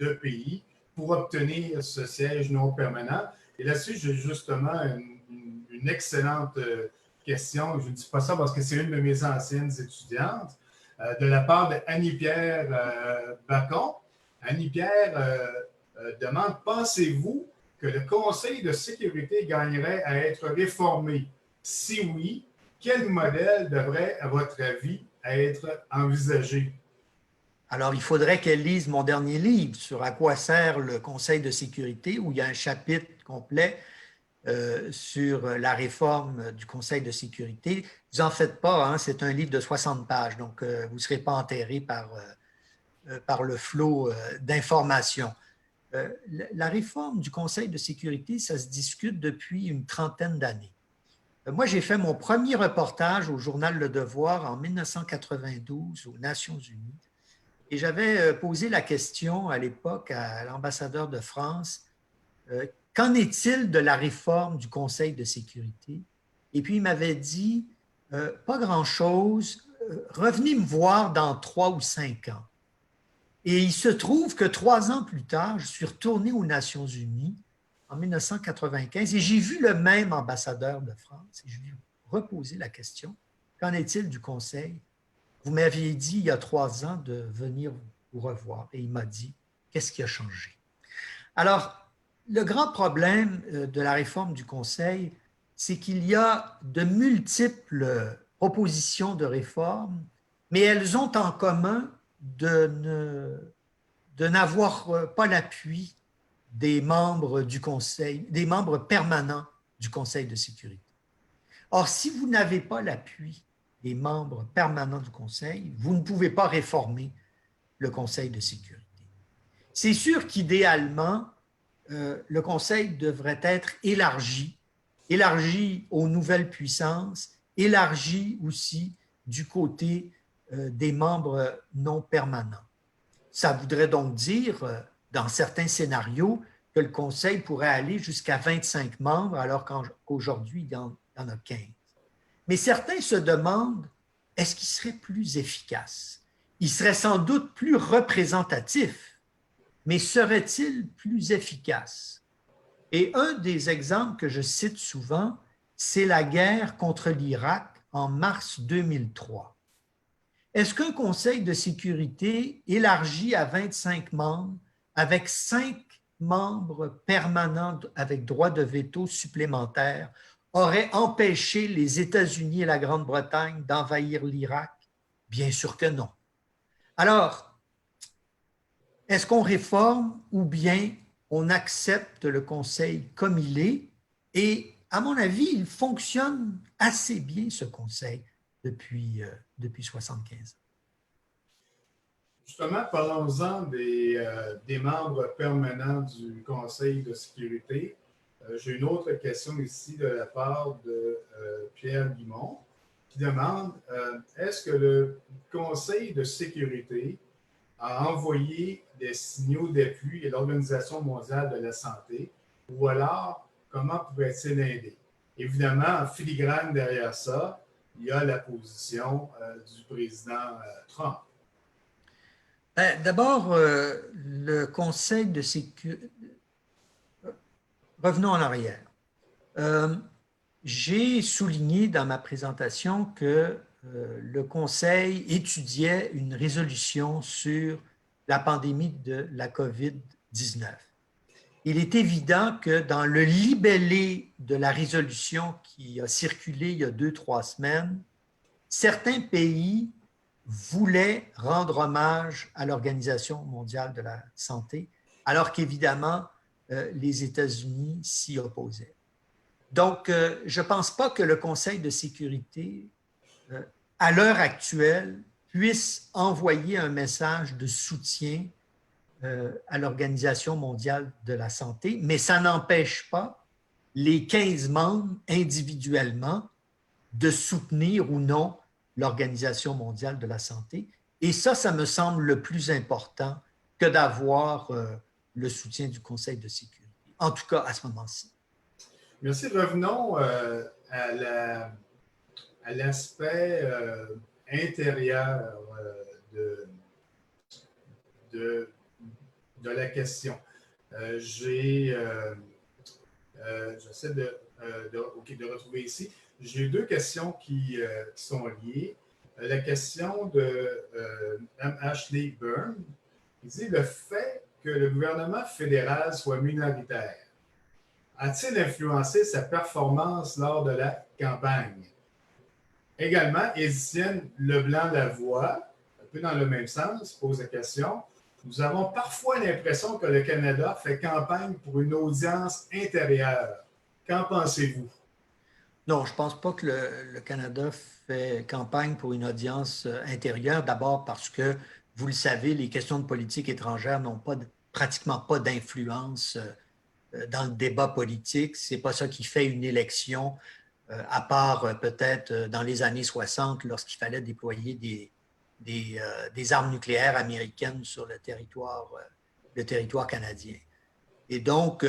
de pays pour obtenir ce siège non permanent. Et là-dessus, j'ai justement une excellente question. Je ne dis pas ça parce que c'est une de mes anciennes étudiantes, de la part d'Annie-Pierre Bacon. Annie-Pierre demande, pensez-vous que le Conseil de sécurité gagnerait à être réformé? Si oui, quel modèle devrait, à votre avis, être envisagé? Alors, il faudrait qu'elle lise mon dernier livre sur à quoi sert le Conseil de sécurité, où il y a un chapitre complet sur la réforme du Conseil de sécurité. Vous n'en faites pas, hein, c'est un livre de 60 pages, donc vous ne serez pas enterré par le flot d'informations. La réforme du Conseil de sécurité, ça se discute depuis une trentaine d'années. Moi, j'ai fait mon premier reportage au journal Le Devoir en 1992 aux Nations unies. Et j'avais posé la question à l'époque à l'ambassadeur de France, qu'en est-il de la réforme du Conseil de sécurité? Et puis, il m'avait dit, pas grand-chose, revenez me voir dans 3 ou 5 ans. Et il se trouve que 3 ans plus tard, je suis retourné aux Nations Unies en 1995 et j'ai vu le même ambassadeur de France et je lui ai reposé la question, qu'en est-il du Conseil? Vous m'aviez dit il y a 3 ans de venir vous revoir et il m'a dit, qu'est-ce qui a changé? Alors, le grand problème de la réforme du Conseil, c'est qu'il y a de multiples propositions de réforme, mais elles ont en commun de n'avoir pas l'appui des membres du Conseil, des membres permanents du Conseil de sécurité. Or, si vous n'avez pas l'appui des membres permanents du Conseil, vous ne pouvez pas réformer le Conseil de sécurité. C'est sûr qu'idéalement, le Conseil devrait être élargi aux nouvelles puissances, élargi aussi du côté des membres non permanents. Ça voudrait donc dire, dans certains scénarios, que le Conseil pourrait aller jusqu'à 25 membres, alors qu'aujourd'hui, il y en a 15. Mais certains se demandent, est-ce qu'il serait plus efficace? Il serait sans doute plus représentatif, mais serait-il plus efficace? Et un des exemples que je cite souvent, c'est la guerre contre l'Irak en mars 2003. Est-ce qu'un Conseil de sécurité élargi à 25 membres, avec 5 membres permanents avec droit de veto supplémentaire, aurait empêché les États-Unis et la Grande-Bretagne d'envahir l'Irak? Bien sûr que non. Alors, est-ce qu'on réforme ou bien on accepte le Conseil comme il est? Et à mon avis, il fonctionne assez bien, ce Conseil, depuis 75 ans. Justement, parlons-en des membres permanents du Conseil de sécurité. J'ai une autre question ici de la part de Pierre Guimond qui demande est-ce que le Conseil de sécurité a envoyé des signaux d'appui à l'Organisation mondiale de la santé ou alors comment pourrait-il aider? Évidemment, en filigrane derrière ça, il y a la position du président Trump. D'abord, le Conseil de sécurité. Revenons en arrière. J'ai souligné dans ma présentation que le Conseil étudiait une résolution sur la pandémie de la COVID-19. Il est évident que dans le libellé de la résolution qui a circulé il y a 2-3 semaines, certains pays voulaient rendre hommage à l'Organisation mondiale de la santé, alors qu'évidemment, les États-Unis s'y opposaient. Donc, je ne pense pas que le Conseil de sécurité, à l'heure actuelle, puisse envoyer un message de soutien à l'Organisation mondiale de la santé, mais ça n'empêche pas les 15 membres individuellement de soutenir ou non l'Organisation mondiale de la santé. Et ça me semble le plus important que d'avoir le soutien du Conseil de sécurité, en tout cas à ce moment-ci. Merci. Revenons à l'aspect intérieur de la question. J'essaie de retrouver ici. J'ai 2 questions qui sont liées. La question de Mme Ashley Byrne, qui dit le fait que le gouvernement fédéral soit minoritaire a-t-il influencé sa performance lors de la campagne? Également, Étienne Leblanc-Lavoie, un peu dans le même sens, pose la question. Nous avons parfois l'impression que le Canada fait campagne pour une audience intérieure. Qu'en pensez-vous? Non, je ne pense pas que le Canada fait campagne pour une audience intérieure. D'abord parce que, vous le savez, les questions de politique étrangère n'ont pratiquement pas d'influence dans le débat politique. Ce n'est pas ça qui fait une élection, à part peut-être dans les années 60, lorsqu'il fallait déployer des armes nucléaires américaines sur le territoire canadien. Et donc,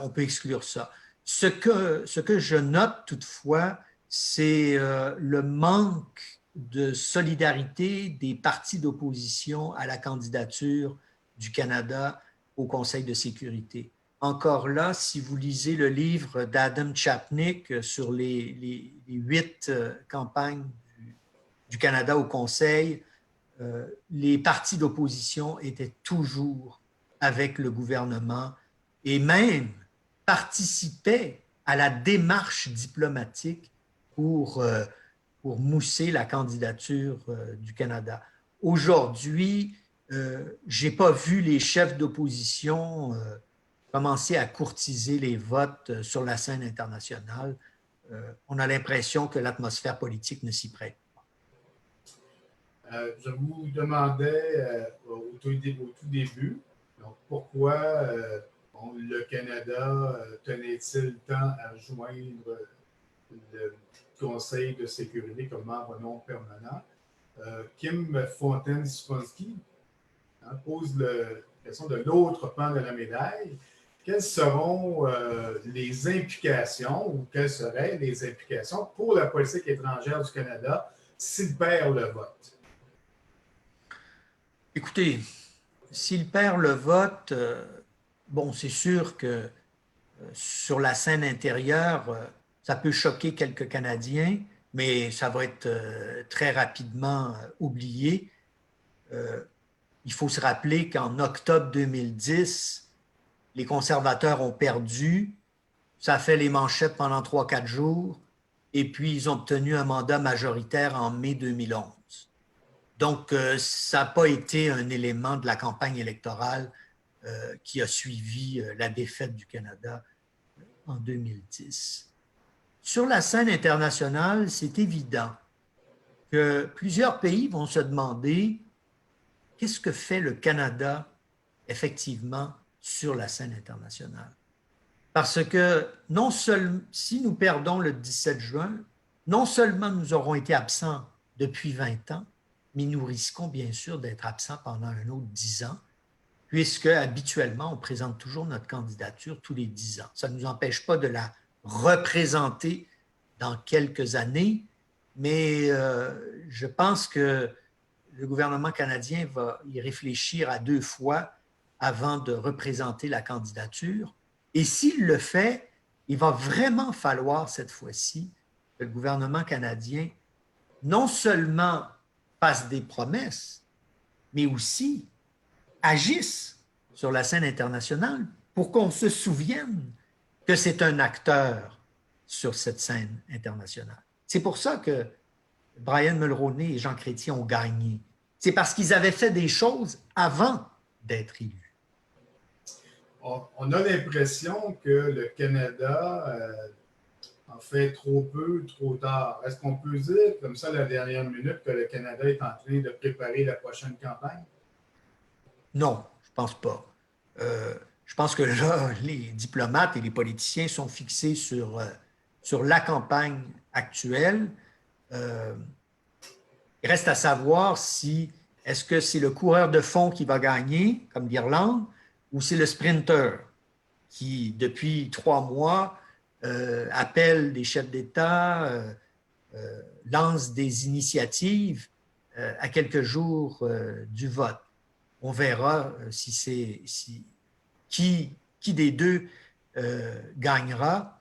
on peut exclure ça. Ce que je note toutefois, c'est le manque de solidarité des partis d'opposition à la candidature du Canada au Conseil de sécurité. Encore là, si vous lisez le livre d'Adam Chapnick sur les 8 campagnes du Canada au Conseil, les partis d'opposition étaient toujours avec le gouvernement et même participaient à la démarche diplomatique pour mousser la candidature du Canada. Aujourd'hui, je n'ai pas vu les chefs d'opposition commencer à courtiser les votes sur la scène internationale. On a l'impression que l'atmosphère politique ne s'y prête pas. Je vous demandais au tout début, donc pourquoi le Canada tenait-il tant à joindre le Conseil de sécurité comme membre non permanent? Kim Fontaine-Sponski pose la question de l'autre pan de la médaille. Quelles seront les implications ou quelles seraient les implications pour la politique étrangère du Canada s'il perd le vote? Écoutez, s'il perd le vote, bon, c'est sûr que sur la scène intérieure, ça peut choquer quelques Canadiens, mais ça va être très rapidement oublié. Il faut se rappeler qu'en octobre 2010, les conservateurs ont perdu, ça a fait les manchettes pendant 3-4 jours, et puis ils ont obtenu un mandat majoritaire en mai 2011. Donc, ça n'a pas été un élément de la campagne électorale qui a suivi la défaite du Canada en 2010. Sur la scène internationale, c'est évident que plusieurs pays vont se demander qu'est-ce que fait le Canada effectivement sur la scène internationale. Parce que non seulement, si nous perdons le 17 juin, non seulement nous aurons été absents depuis 20 ans, mais nous risquons bien sûr d'être absents pendant un autre 10 ans, puisque habituellement, on présente toujours notre candidature tous les 10 ans. Ça ne nous empêche pas de la représenter dans quelques années, mais je pense que le gouvernement canadien va y réfléchir à 2 fois avant de représenter la candidature. Et s'il le fait, il va vraiment falloir cette fois-ci que le gouvernement canadien non seulement fasse des promesses, mais aussi agisse sur la scène internationale pour qu'on se souvienne que c'est un acteur sur cette scène internationale. C'est pour ça que Brian Mulroney et Jean Chrétien ont gagné. C'est parce qu'ils avaient fait des choses avant d'être élus. On a l'impression que le Canada en fait trop peu, trop tard. Est-ce qu'on peut dire, comme ça, la dernière minute, que le Canada est en train de préparer la prochaine campagne? Non, je ne pense pas. Je pense que là, les diplomates et les politiciens sont fixés sur la campagne actuelle. Il reste à savoir si est-ce que c'est le coureur de fond qui va gagner, comme l'Irlande, ou c'est le sprinter qui, depuis 3 mois, appelle des chefs d'État, lance des initiatives à quelques jours du vote. On verra qui des deux gagnera,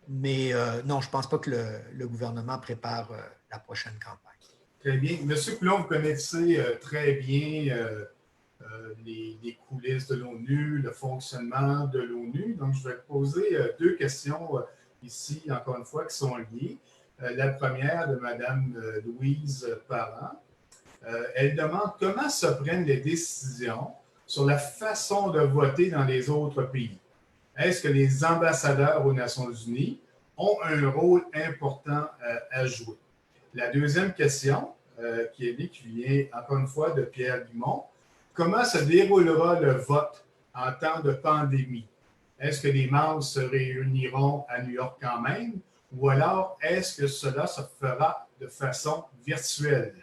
mais non, je ne pense pas que le gouvernement prépare la prochaine campagne. Très bien. Monsieur Coulon, vous connaissez très bien les coulisses de l'ONU, le fonctionnement de l'ONU. Donc, je vais poser 2 questions ici, encore une fois, qui sont liées. La première de Mme Louise Parent. Elle demande comment se prennent les décisions sur la façon de voter dans les autres pays. Est-ce que les ambassadeurs aux Nations unies ont un rôle important à jouer? La deuxième question, qui vient encore une fois de Pierre Dumont, comment se déroulera le vote en temps de pandémie? Est-ce que les membres se réuniront à New York quand même, ou alors est-ce que cela se fera de façon virtuelle?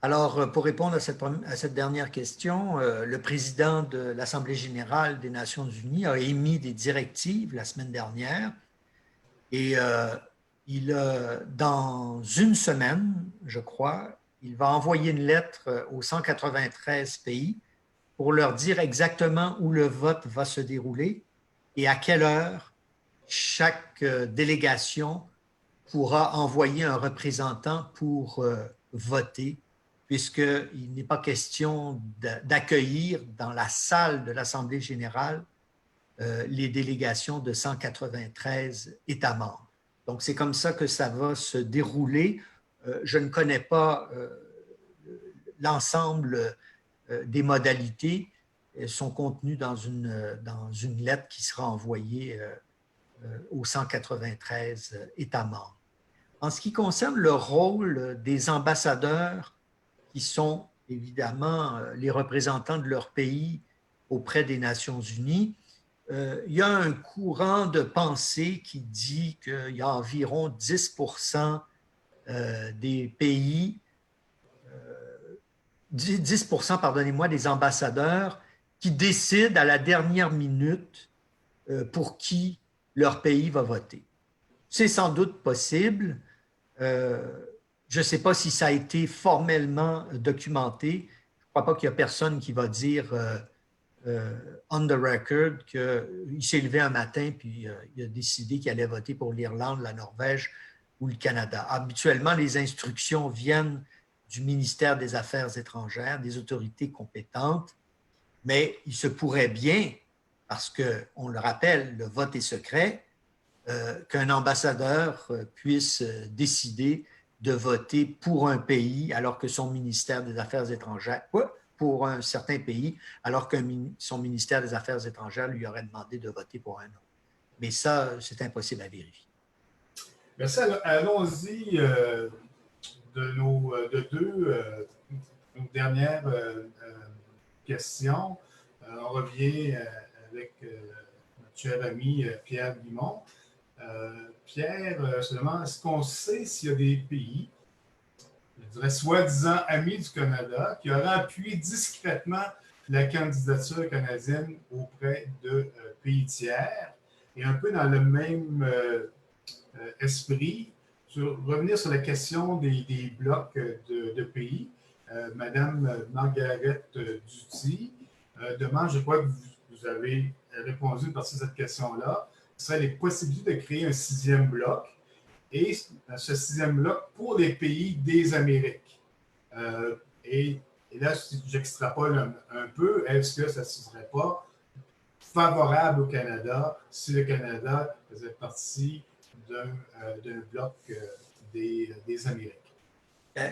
Alors, pour répondre à cette dernière question, le président de l'Assemblée générale des Nations unies a émis des directives la semaine dernière et dans une semaine, je crois, il va envoyer une lettre aux 193 pays pour leur dire exactement où le vote va se dérouler et à quelle heure chaque délégation pourra envoyer un représentant pour voter, puisqu'il n'est pas question d'accueillir dans la salle de l'Assemblée générale les délégations de 193 États membres. Donc, c'est comme ça que ça va se dérouler. Je ne connais pas l'ensemble des modalités. Elles sont contenues dans une lettre qui sera envoyée aux 193 États membres. En ce qui concerne le rôle des ambassadeurs, qui sont évidemment les représentants de leur pays auprès des Nations unies, il y a un courant de pensée qui dit qu'il y a environ 10% des pays, 10%, pardonnez-moi, des ambassadeurs qui décident à la dernière minute pour qui leur pays va voter. C'est sans doute possible. Je ne sais pas si ça a été formellement documenté. Je ne crois pas qu'il y a personne qui va dire on the record qu'il s'est levé un matin puis il a décidé qu'il allait voter pour l'Irlande, la Norvège ou le Canada. Habituellement, les instructions viennent du ministère des Affaires étrangères, des autorités compétentes, mais il se pourrait bien, parce qu'on le rappelle, le vote est secret, qu'un ambassadeur puisse décider de voter pour un pays alors que son ministère des Affaires étrangères, pour un certain pays, alors que son ministère des Affaires étrangères lui aurait demandé de voter pour un autre. Mais ça, c'est impossible à vérifier. Merci. Allons-y de nos dernières questions. On revient avec notre cher ami Pierre Guimond. Pierre, seulement, est-ce qu'on sait s'il y a des pays, je dirais soi-disant amis du Canada, qui auraient appuyé discrètement la candidature canadienne auprès de pays tiers? Et un peu dans le même esprit, revenir sur la question des blocs de pays. Madame Margaret Duty demande, je crois que vous avez répondu une partie de cette question-là, ce serait les possibilités de créer un sixième bloc, et ce sixième bloc pour les pays des Amériques. Et là, si j'extrapole un peu, est-ce que ça ne serait pas favorable au Canada si le Canada faisait partie d'un bloc des Amériques?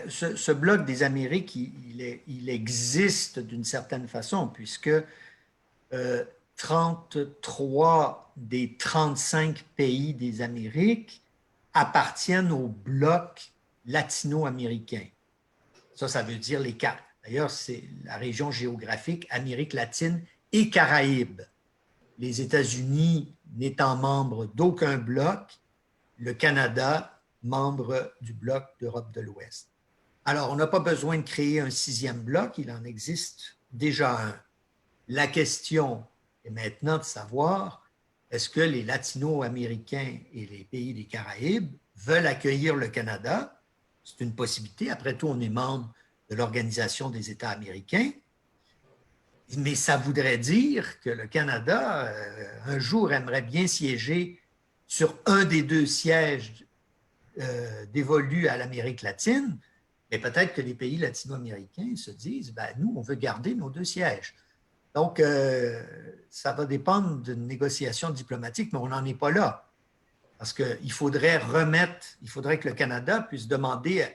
Ce bloc des Amériques, il existe d'une certaine façon, puisque 33 des 35 pays des Amériques appartiennent au bloc latino-américain. Ça veut dire les quatre. D'ailleurs, c'est la région géographique Amérique latine et Caraïbes. Les États-Unis n'étant membres d'aucun bloc, le Canada, membre du bloc d'Europe de l'Ouest. Alors, on n'a pas besoin de créer un sixième bloc, il en existe déjà un. La question est maintenant de savoir, est-ce que les latino-américains et les pays des Caraïbes veulent accueillir le Canada? C'est une possibilité. Après tout, on est membre de l'Organisation des États américains. Mais ça voudrait dire que le Canada, un jour, aimerait bien siéger sur un des deux sièges dévolus à l'Amérique latine, mais peut-être que les pays latino-américains se disent, ben, nous, on veut garder nos deux sièges. Donc, ça va dépendre d'une négociation diplomatique, mais on n'en est pas là. Parce qu'il faudrait que le Canada puisse demander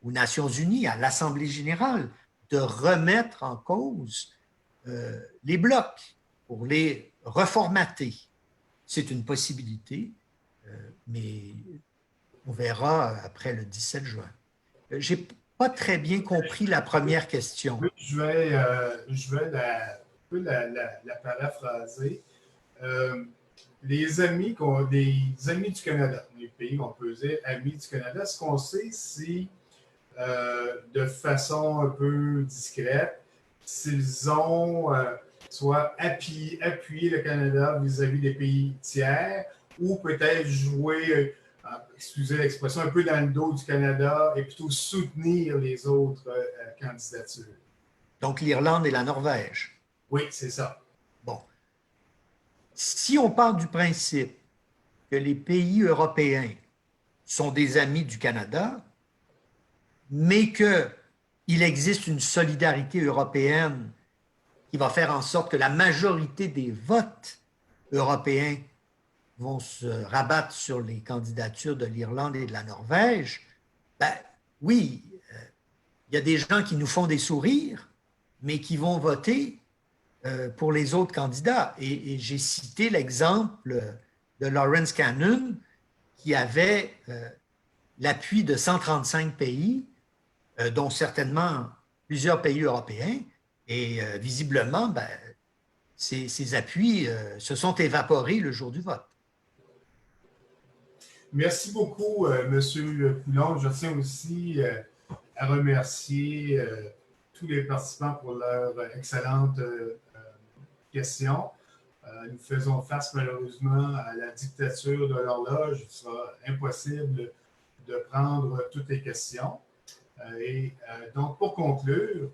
aux Nations unies, à l'Assemblée générale, de remettre en cause les blocs pour les reformater. C'est une possibilité, mais on verra après le 17 juin. Je n'ai pas très bien compris la première question. Je vais la paraphraser. Les amis du Canada, les pays qu'on peut dire amis du Canada, est-ce qu'on sait si, de façon un peu discrète, s'ils ont soit appuyé le Canada vis-à-vis des pays tiers ou peut-être joué excusez l'expression, un peu dans le dos du Canada et plutôt soutenir les autres candidatures. Donc l'Irlande et la Norvège. Oui, c'est ça. Bon. Si on part du principe que les pays européens sont des amis du Canada, mais qu'il existe une solidarité européenne qui va faire en sorte que la majorité des votes européens vont se rabattre sur les candidatures de l'Irlande et de la Norvège, ben oui, il y a des gens qui nous font des sourires, mais qui vont voter pour les autres candidats. Et j'ai cité l'exemple de Lawrence Cannon, qui avait l'appui de 135 pays, dont certainement plusieurs pays européens. Et visiblement, ben, ces appuis se sont évaporés le jour du vote. Merci beaucoup, M. Coulon. Je tiens aussi à remercier tous les participants pour leurs excellentes questions. Nous faisons face malheureusement à la dictature de l'horloge. Il sera impossible de prendre toutes les questions. Donc, pour conclure,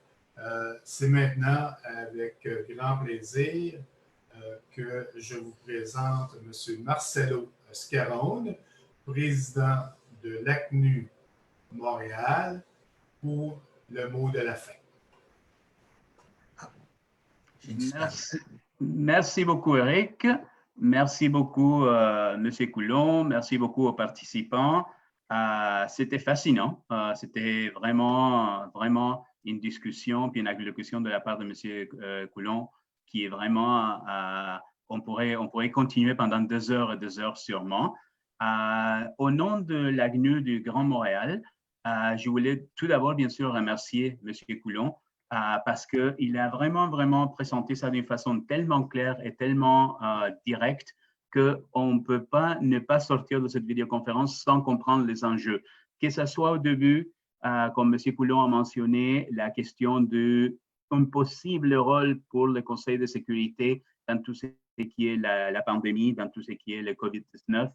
c'est maintenant avec grand plaisir que je vous présente M. Marcelo Scarone, président de l'ACNU Montréal, pour le mot de la fin. Merci beaucoup, Eric. Merci beaucoup, M. Coulon. Merci beaucoup aux participants. C'était fascinant. C'était vraiment une discussion puis une allocution de la part de M. Coulon qui est vraiment, on pourrait continuer pendant 2 heures et 2 heures sûrement. Au nom de l'ACNU du Grand Montréal, je voulais tout d'abord, bien sûr, remercier M. Coulon parce qu'il a vraiment présenté ça d'une façon tellement claire et tellement directe qu'on ne peut pas ne pas sortir de cette vidéoconférence sans comprendre les enjeux. Que ce soit au début, comme M. Coulon a mentionné, la question d'un possible rôle pour le Conseil de sécurité dans tout ce qui est la pandémie, dans tout ce qui est le COVID-19,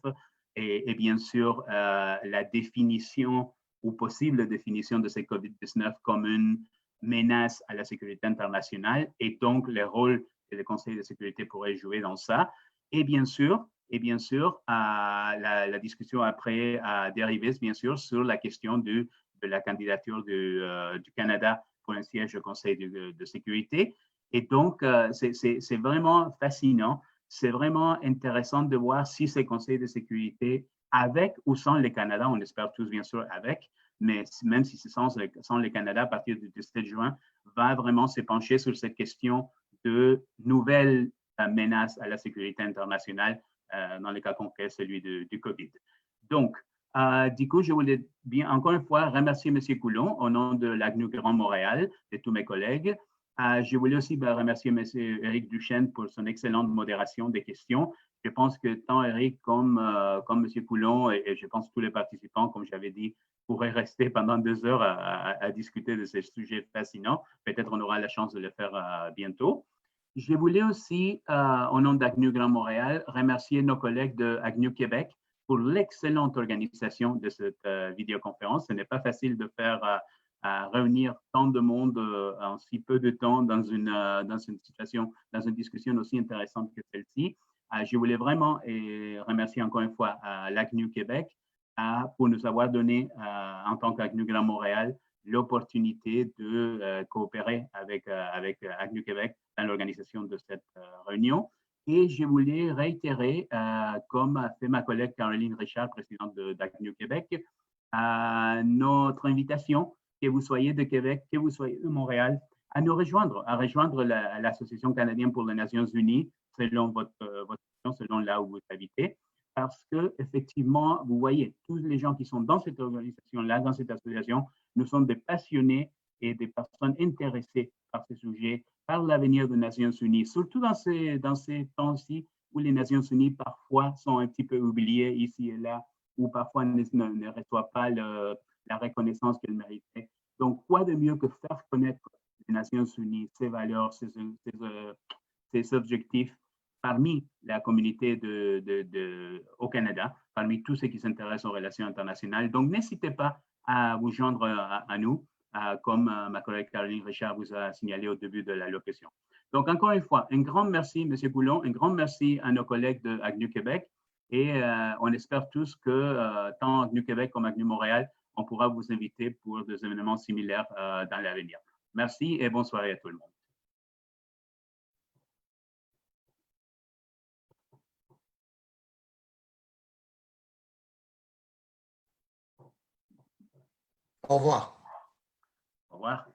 et bien sûr, la définition ou possible définition de ce COVID-19 comme une menace à la sécurité internationale et donc le rôle que le Conseil de sécurité pourrait jouer dans ça. Et bien sûr, la discussion après a dérivé, bien sûr, sur la question de la candidature du Canada pour un siège au Conseil de sécurité. Et donc, c'est vraiment fascinant. C'est vraiment intéressant de voir si ces conseils de sécurité, avec ou sans le Canada, on espère tous bien sûr avec, mais même si c'est sans le Canada, à partir du 17 juin, va vraiment se pencher sur cette question de nouvelles menaces à la sécurité internationale, dans le cas concret, celui du COVID. Donc, du coup, je voulais bien, encore une fois, remercier M. Coulon au nom de l'ACNU Grand Montréal et tous mes collègues. Je voulais aussi remercier M. Éric Duchesne pour son excellente modération des questions. Je pense que tant Éric comme M. Coulon et je pense tous les participants, comme j'avais dit, pourraient rester pendant 2 heures à discuter de ces sujets fascinants. Peut-être on aura la chance de le faire bientôt. Je voulais aussi, au nom d'ACNU Grand Montréal, remercier nos collègues de ACNU Québec pour l'excellente organisation de cette vidéoconférence. Ce n'est pas facile de faire réunir tant de monde en si peu de temps dans une discussion aussi intéressante que celle-ci. Je voulais vraiment remercier encore une fois l'ACNU Québec pour nous avoir donné, en tant qu'ACNU Grand Montréal, l'opportunité de coopérer avec ACNU Québec dans l'organisation de cette réunion. Et je voulais réitérer, comme a fait ma collègue Caroline Richard, présidente d'ACNU Québec, notre invitation, que vous soyez de Québec, que vous soyez de Montréal, à nous rejoindre, l'Association canadienne pour les Nations unies, selon votre selon là où vous habitez, parce que effectivement, vous voyez, tous les gens qui sont dans cette organisation-là, dans cette association, nous sommes des passionnés et des personnes intéressées par ces sujets, par l'avenir des Nations unies, surtout dans ces temps-ci où les Nations unies parfois sont un petit peu oubliées ici et là, ou parfois ne reçoivent pas la reconnaissance qu'elles méritaient. Donc, quoi de mieux que faire connaître les Nations unies, ses valeurs, ses objectifs parmi la communauté au Canada, parmi tous ceux qui s'intéressent aux relations internationales. Donc, n'hésitez pas à vous joindre à nous, comme ma collègue Caroline Richard vous a signalé au début de la locution. Donc, encore une fois, un grand merci, M. Coulon, un grand merci à nos collègues de AGNU Québec et on espère tous que tant AGNU Québec comme AGNU Montréal, on pourra vous inviter pour des événements similaires dans l'avenir. Merci et bonne soirée à tout le monde. Au revoir. Au revoir.